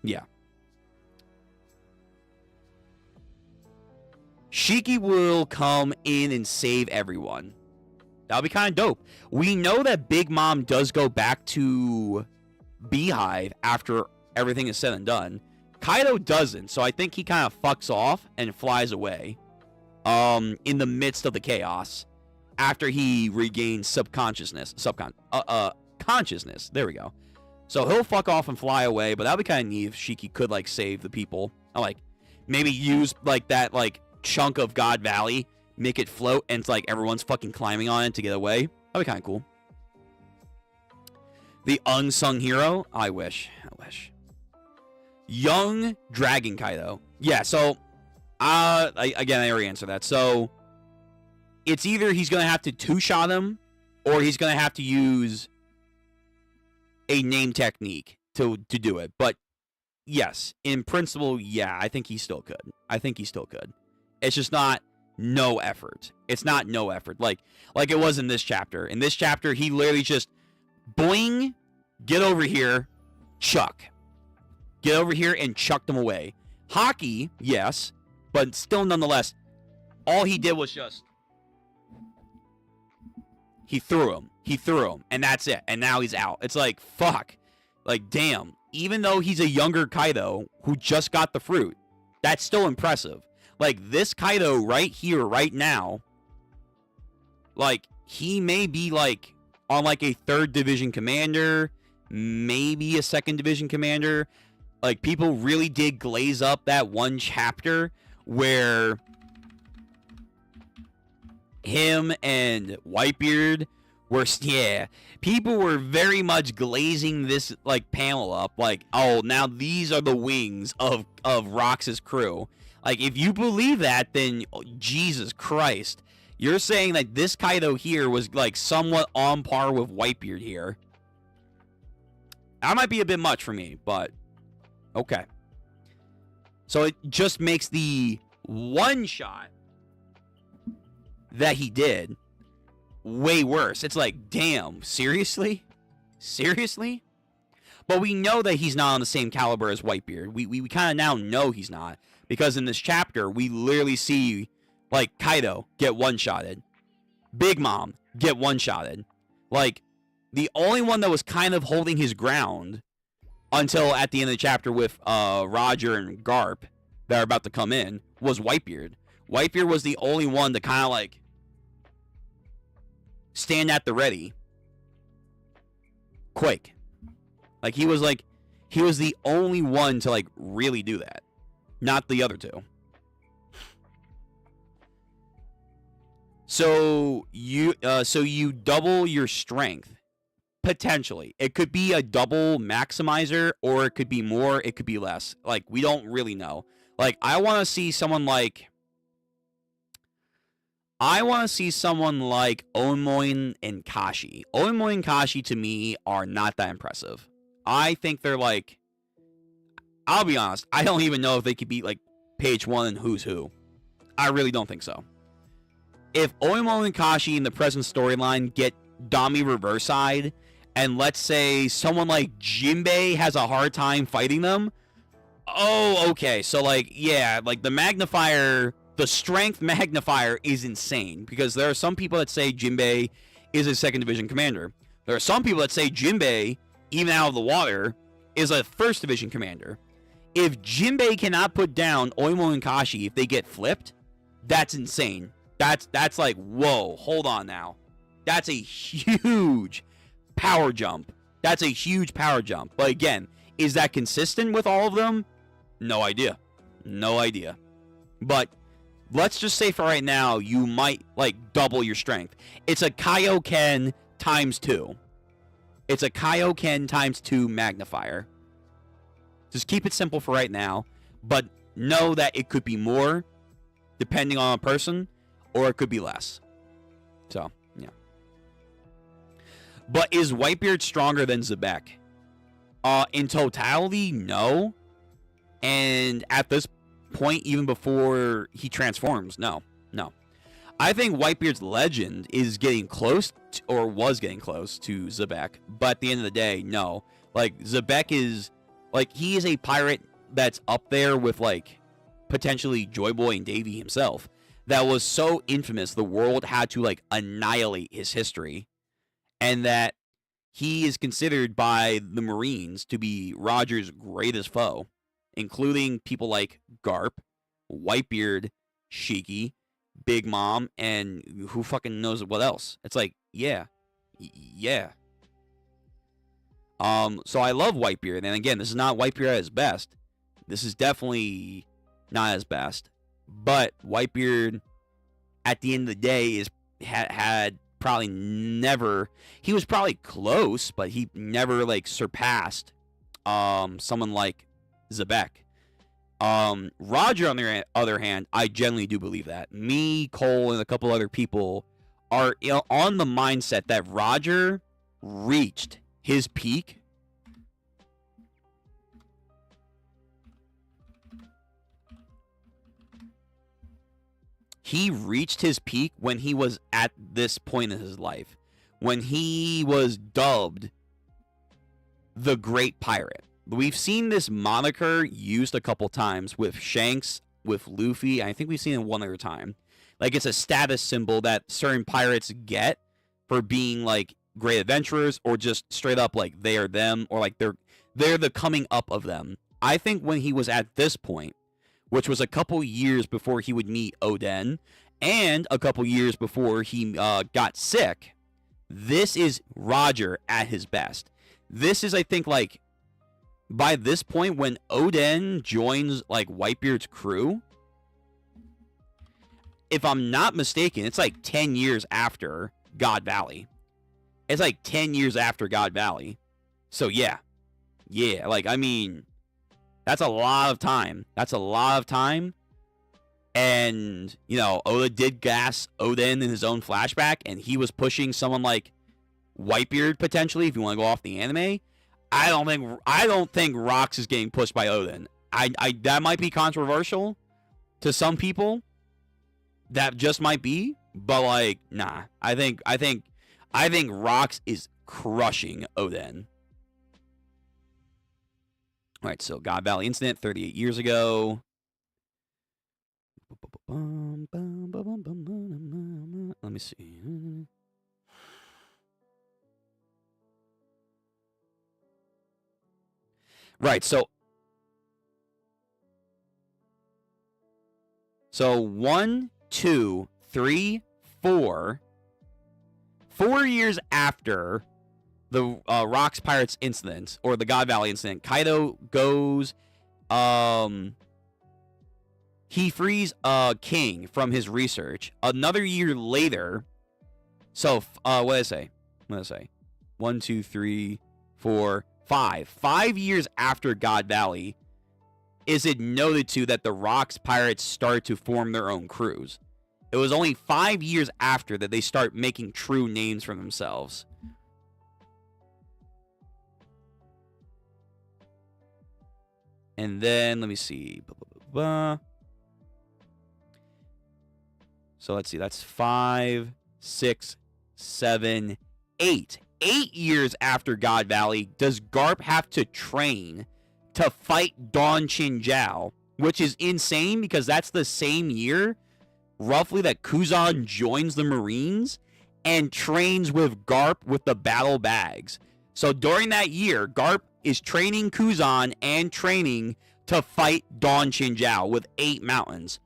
Yeah. Shiki will come in and save everyone. That'll be kind of dope. We know that Big Mom does go back to Beehive after everything is said and done. Kaido doesn't, so I think he kind of fucks off and flies away in the midst of the chaos after he regains consciousness. There we go. So he'll fuck off and fly away, but that'd be kind of neat if Shiki could, like, save the people. Like, maybe use, like, that, like, chunk of God Valley, make it float, and it's like everyone's fucking climbing on it to get away. That'd be kind of cool. The unsung hero? I wish. Young Dragon Kaido. Yeah, so, again, I already answered that. So, it's either he's going to have to two-shot him, or he's going to have to use a name technique to do it. But, yes, in principle, yeah, I think he still could. It's just not no effort. It's not no effort. Like it was in this chapter. In this chapter, he literally just boing, get over here, chuck. Get over here and chuck them away. Hockey, yes, but still nonetheless, all he did was just he threw him, and that's it. And now he's out. It's like, fuck. Like, damn. Even though he's a younger Kaido who just got the fruit, that's still impressive. Like, this Kaido right here, right now, like, he may be, like, on, like, a 3rd Division commander, maybe a 2nd Division commander. Like, people really did glaze up that one chapter where him and Whitebeard were, yeah, people were very much glazing this, like, panel up. Like, oh, now these are the wings of Rox's crew. Like, if you believe that, then Jesus Christ. You're saying that this Kaido here was, like, somewhat on par with Whitebeard here. That might be a bit much for me, but okay. So it just makes the one shot that he did way worse. It's like, damn, seriously? Seriously? But we know that he's not on the same caliber as Whitebeard. We kind of now know he's not. Because in this chapter, we literally see, like, Kaido get one-shotted. Big Mom get one-shotted. Like, the only one that was kind of holding his ground until at the end of the chapter with Roger and Garp that are about to come in was Whitebeard. Whitebeard was the only one to kind of, like, stand at the ready. Quick. Like, he was the only one to, like, really do that. Not the other two. So you double your strength. Potentially. It could be a double maximizer, or it could be more, it could be less. Like, we don't really know. Like, I want to see someone like Omoin and Kashi. Omoin and Kashi, to me, are not that impressive. I think they're like... I'll be honest, I don't even know if they could beat, like, page 1 and Who's Who. I really don't think so. If Omoin and Kashi in the present storyline get Dami reverse-eyed, and let's say someone like Jinbei has a hard time fighting them, oh, okay, so, like, yeah, like, the strength magnifier is insane, because there are some people that say Jinbei is a 2nd Division commander. There are some people that say Jinbei, even out of the water, is a 1st Division commander. If Jinbei cannot put down Omoin and Kashi if they get flipped, that's insane. That's like, whoa, hold on now. That's a huge power jump. But again, is that consistent with all of them? No idea. But let's just say for right now, you might, like, double your strength. It's a Kaioken times 2. It's a Kaioken times 2 magnifier. Just keep it simple for right now. But know that it could be more, depending on a person, or it could be less. So, yeah. But is Whitebeard stronger than Xebec? In totality, no. And at this point, even before he transforms, no. I think Whitebeard's legend is getting close, or was getting close to Xebec. But at the end of the day, no. Like, Xebec is, like, he is a pirate that's up there with, like, potentially Joy Boy and Davy himself. That was so infamous, the world had to, like, annihilate his history. And that he is considered by the Marines to be Roger's greatest foe, including people like Garp, Whitebeard, Shiki, Big Mom, and who fucking knows what else. It's like, yeah. So I love Whitebeard, and again, this is not Whitebeard at his best. This is definitely not his best. But Whitebeard, at the end of the day, had probably never. He was probably close, but he never like surpassed someone like Xebec. Roger, on the other hand, I genuinely do believe that. Me, Cole, and a couple other people are on the mindset that Roger reached his peak when he was at this point in his life, when he was dubbed the Great Pirate. We've seen this moniker used a couple times with Shanks, with Luffy. I think we've seen it one other time. Like, it's a status symbol that certain pirates get for being like great adventurers, or just straight up like they are them, or like they're the coming up of them. I think when he was at this point, which was a couple years before he would meet Oden, and a couple years before he got sick, this is Roger at his best. This is, I think, like, by this point, when Oden joins, like, Whitebeard's crew, if I'm not mistaken, it's like 10 years after God Valley. It's like 10 years after God Valley. So, yeah. Yeah, like, I mean, that's a lot of time. And, you know, Oda did gas Oden in his own flashback, and he was pushing someone like Whitebeard, potentially, if you want to go off the anime. I don't think Rox is getting pushed by Oden. That might be controversial to some people. That just might be, but like, nah. I think Rox is crushing Oden. All right, so God Valley incident 38 years ago. Let me see. Right, so 1, 2, 3, 4. 4 years after the Rocks Pirates incident, or the God Valley incident, Kaido goes, he frees King from his research. Another year later, so what did I say? 1, 2, 3, 4, 5. 5 years after God Valley, is it noted to that the Rocks Pirates start to form their own crews. It was only 5 years after that they start making true names for themselves. And then, let me see. So let's see. That's 5, 6, 7, 8. 8 years after God Valley, does Garp have to train to fight Don Chinjiao, which is insane because that's the same year, roughly, that Kuzan joins the Marines and trains with Garp with the battle bags. So during that year, Garp is training Kuzan and training to fight Don Chinjiao with 8 mountains.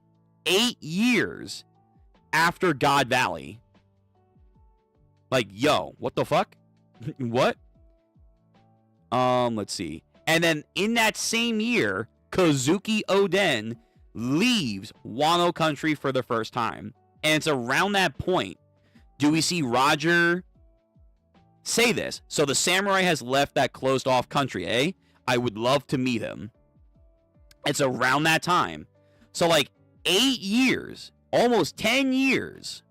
8 years after God Valley. Like, yo, what the fuck? What? Let's see. And then in that same year, Kozuki Oden leaves Wano country for the first time. And it's around that point, do we see Roger say this? So the samurai has left that closed off country, eh? I would love to meet him. It's around that time. So, like, 8 years, almost 10 years,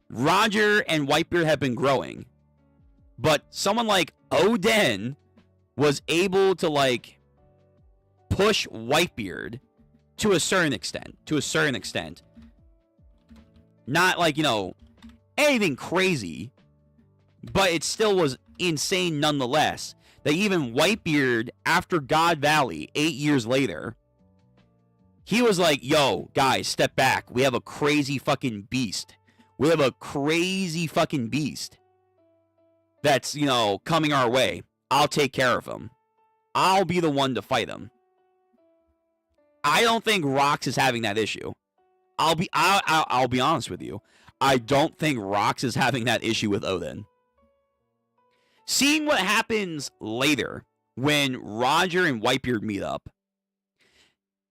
Roger and Whitebeard have been growing. But someone like Oden was able to, like, push Whitebeard to a certain extent. Not like, you know, anything crazy, but it still was insane nonetheless. That even Whitebeard, after God Valley, 8 years later, he was like, yo, guys, step back. We have a crazy fucking beast. We have a crazy fucking beast that's, you know, coming our way. I'll take care of him. I'll be the one to fight him. I don't think Rox is having that issue. I'll be honest with you. I don't think Rox is having that issue with Oden. Seeing what happens later when Roger and Whitebeard meet up,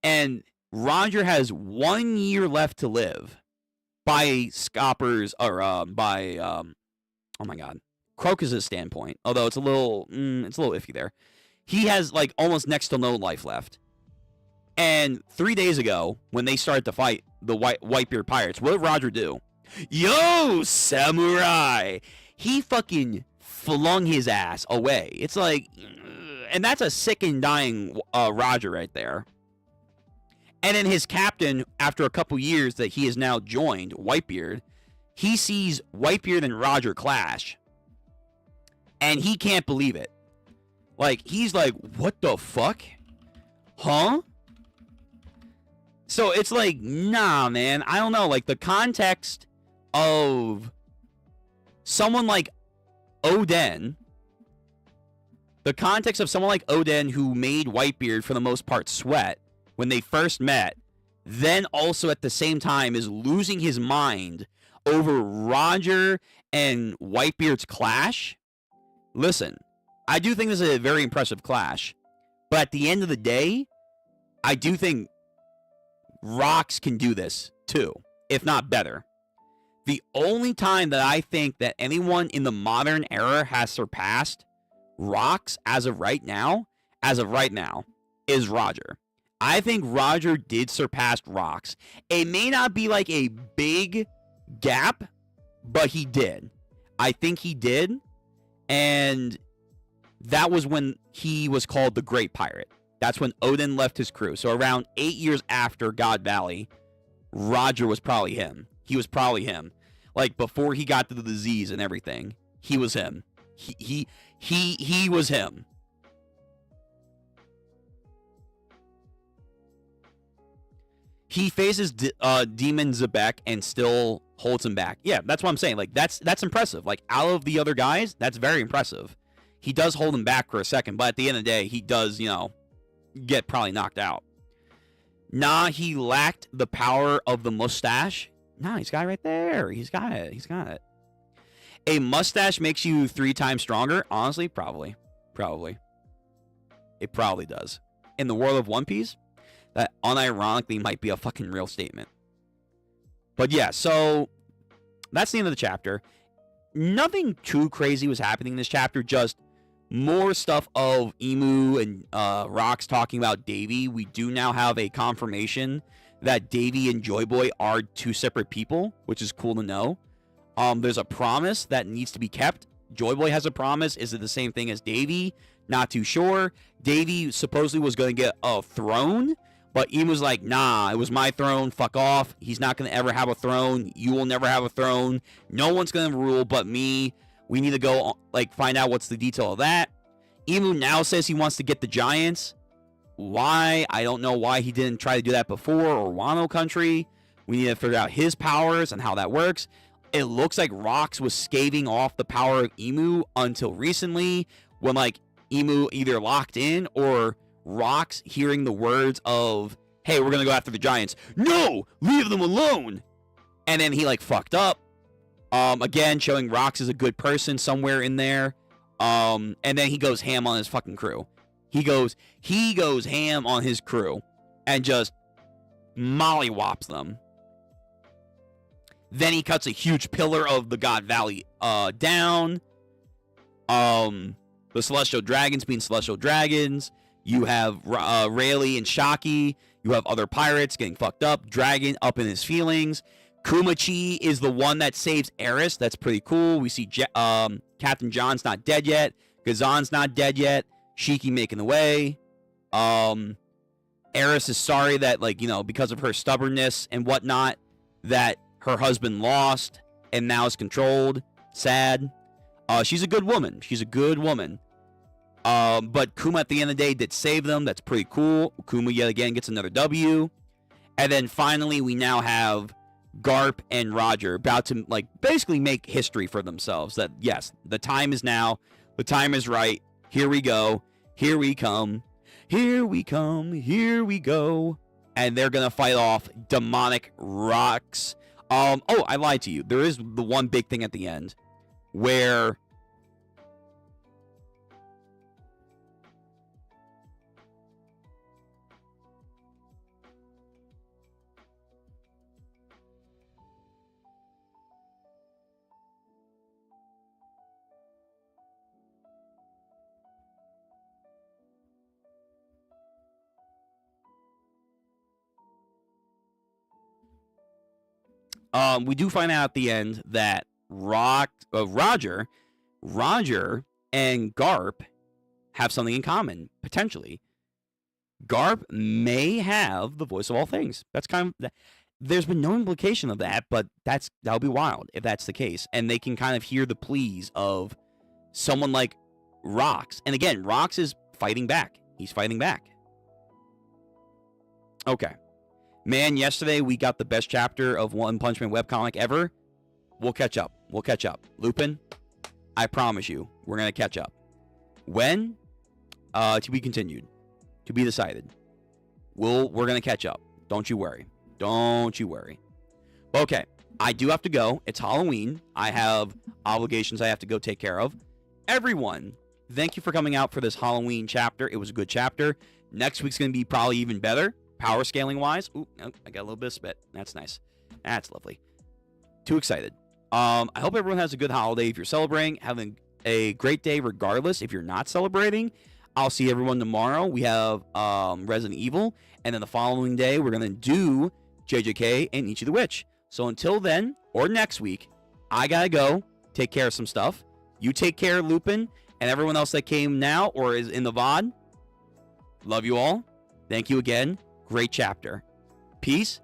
and Roger has 1 year left to live by Scopper's, or by oh my god, Crocus's standpoint. Although it's a little iffy there. He has like almost next to no life left. And 3 days ago, when they started to fight the Whitebeard pirates, what did Roger do? Yo, samurai! He fucking flung his ass away. It's like, and that's a sick and dying Roger right there. And then his captain, after a couple years that he has now joined, Whitebeard, he sees Whitebeard and Roger clash. And he can't believe it. Like, he's like, what the fuck? Huh? So it's like, nah, man. I don't know. Like, the context of someone like Oden, who made Whitebeard, for the most part, sweat when they first met, then also at the same time is losing his mind over Roger and Whitebeard's clash. Listen, I do think this is a very impressive clash. But at the end of the day, I do think Rox can do this too, if not better. The only time that I think that anyone in the modern era has surpassed Rox as of right now, is Roger. I think Roger did surpass Rox. It may not be like a big gap, but he did. I think he did. And that was when he was called the Great Pirate. That's when Oden left his crew. So around 8 years after God Valley, Roger was probably him. He was probably him. Like, before he got to the disease and everything, he was him. He was him. He faces Demon Zebek and still holds him back. Yeah, that's what I'm saying. Like, that's impressive. Like, out of the other guys, that's very impressive. He does hold him back for a second, but at the end of the day, he does, you know, get probably knocked out. Nah, he lacked the power of the mustache. Nah, he's got it right there. He's got it. A mustache makes you 3 times stronger? Honestly, probably. It probably does. In the world of One Piece, that unironically might be a fucking real statement. But yeah, so that's the end of the chapter. Nothing too crazy was happening in this chapter, just more stuff of Emu and Rox talking about Davy. We do now have a confirmation that Davy and Joy Boy are 2 separate people, which is cool to know. There's a promise that needs to be kept. Joy Boy has a promise. Is it the same thing as Davy? Not too sure. Davy supposedly was going to get a throne, but Emu's like, nah, it was my throne. Fuck off. He's not going to ever have a throne. You will never have a throne. No one's going to rule but me. We need to go, like, find out what's the detail of that. Emu now says he wants to get the giants. Why? I don't know why he didn't try to do that before, or Wano Country. We need to figure out his powers and how that works. It looks like Rox was scathing off the power of Emu until recently, when, like, Emu either locked in, or Rox hearing the words of, hey, we're gonna go after the giants. No! Leave them alone! And then he, like, fucked up. Again, showing Rox is a good person somewhere in there. And then he goes ham on his fucking crew. He goes ham on his crew and just mollywops them. Then he cuts a huge pillar of the God Valley down. The Celestial Dragons being Celestial Dragons. You have Rayleigh and Shockey. You have other pirates getting fucked up. Dragon up in his feelings. Kumachi is the one that saves Eris. That's pretty cool. We see Captain John's not dead yet. Gazan's not dead yet. Shiki making the way. Eris is sorry that, like, you know, because of her stubbornness and whatnot, that her husband lost and now is controlled. Sad. She's a good woman. She's a good woman. But Kuma at the end of the day did save them. That's pretty cool. Kuma yet again gets another W. And then finally we now have Garp and Roger about to, like, basically make history for themselves. That, yes, the time is now. The time is right. Here we go. Here we come. Here we come. Here we go. And they're going to fight off demonic rocks. Oh, I lied to you. There is the one big thing at the end where we do find out at the end that Roger and Garp have something in common, potentially. Garp may have the voice of all things. That's kind of, there's been no implication of that, but that'll be wild if that's the case. And they can kind of hear the pleas of someone like Rox. And again, Rox is fighting back. He's fighting back. Okay. Man, yesterday we got the best chapter of One Punch Man webcomic ever. We'll catch up. We'll catch up. Lupin, I promise you, we're going to catch up. When? To be continued. To be decided. We're going to catch up. Don't you worry. Don't you worry. Okay, I do have to go. It's Halloween. I have obligations I have to go take care of. Everyone, thank you for coming out for this Halloween chapter. It was a good chapter. Next week's going to be probably even better, power scaling wise. Ooh, I got a little bit of spit. That's nice. That's lovely. Too excited. I hope everyone has a good holiday. If you're celebrating, having a great day regardless. If you're not celebrating, I'll see everyone tomorrow. We have Resident Evil, and then the following day we're going to do JJK and Ichi the Witch. So until then, or next week, I got to go take care of some stuff. You take care, Lupin, and everyone else that came now or is in the VOD. Love you all. Thank you again. Great chapter. Peace.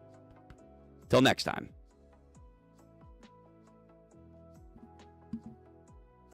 Till next time.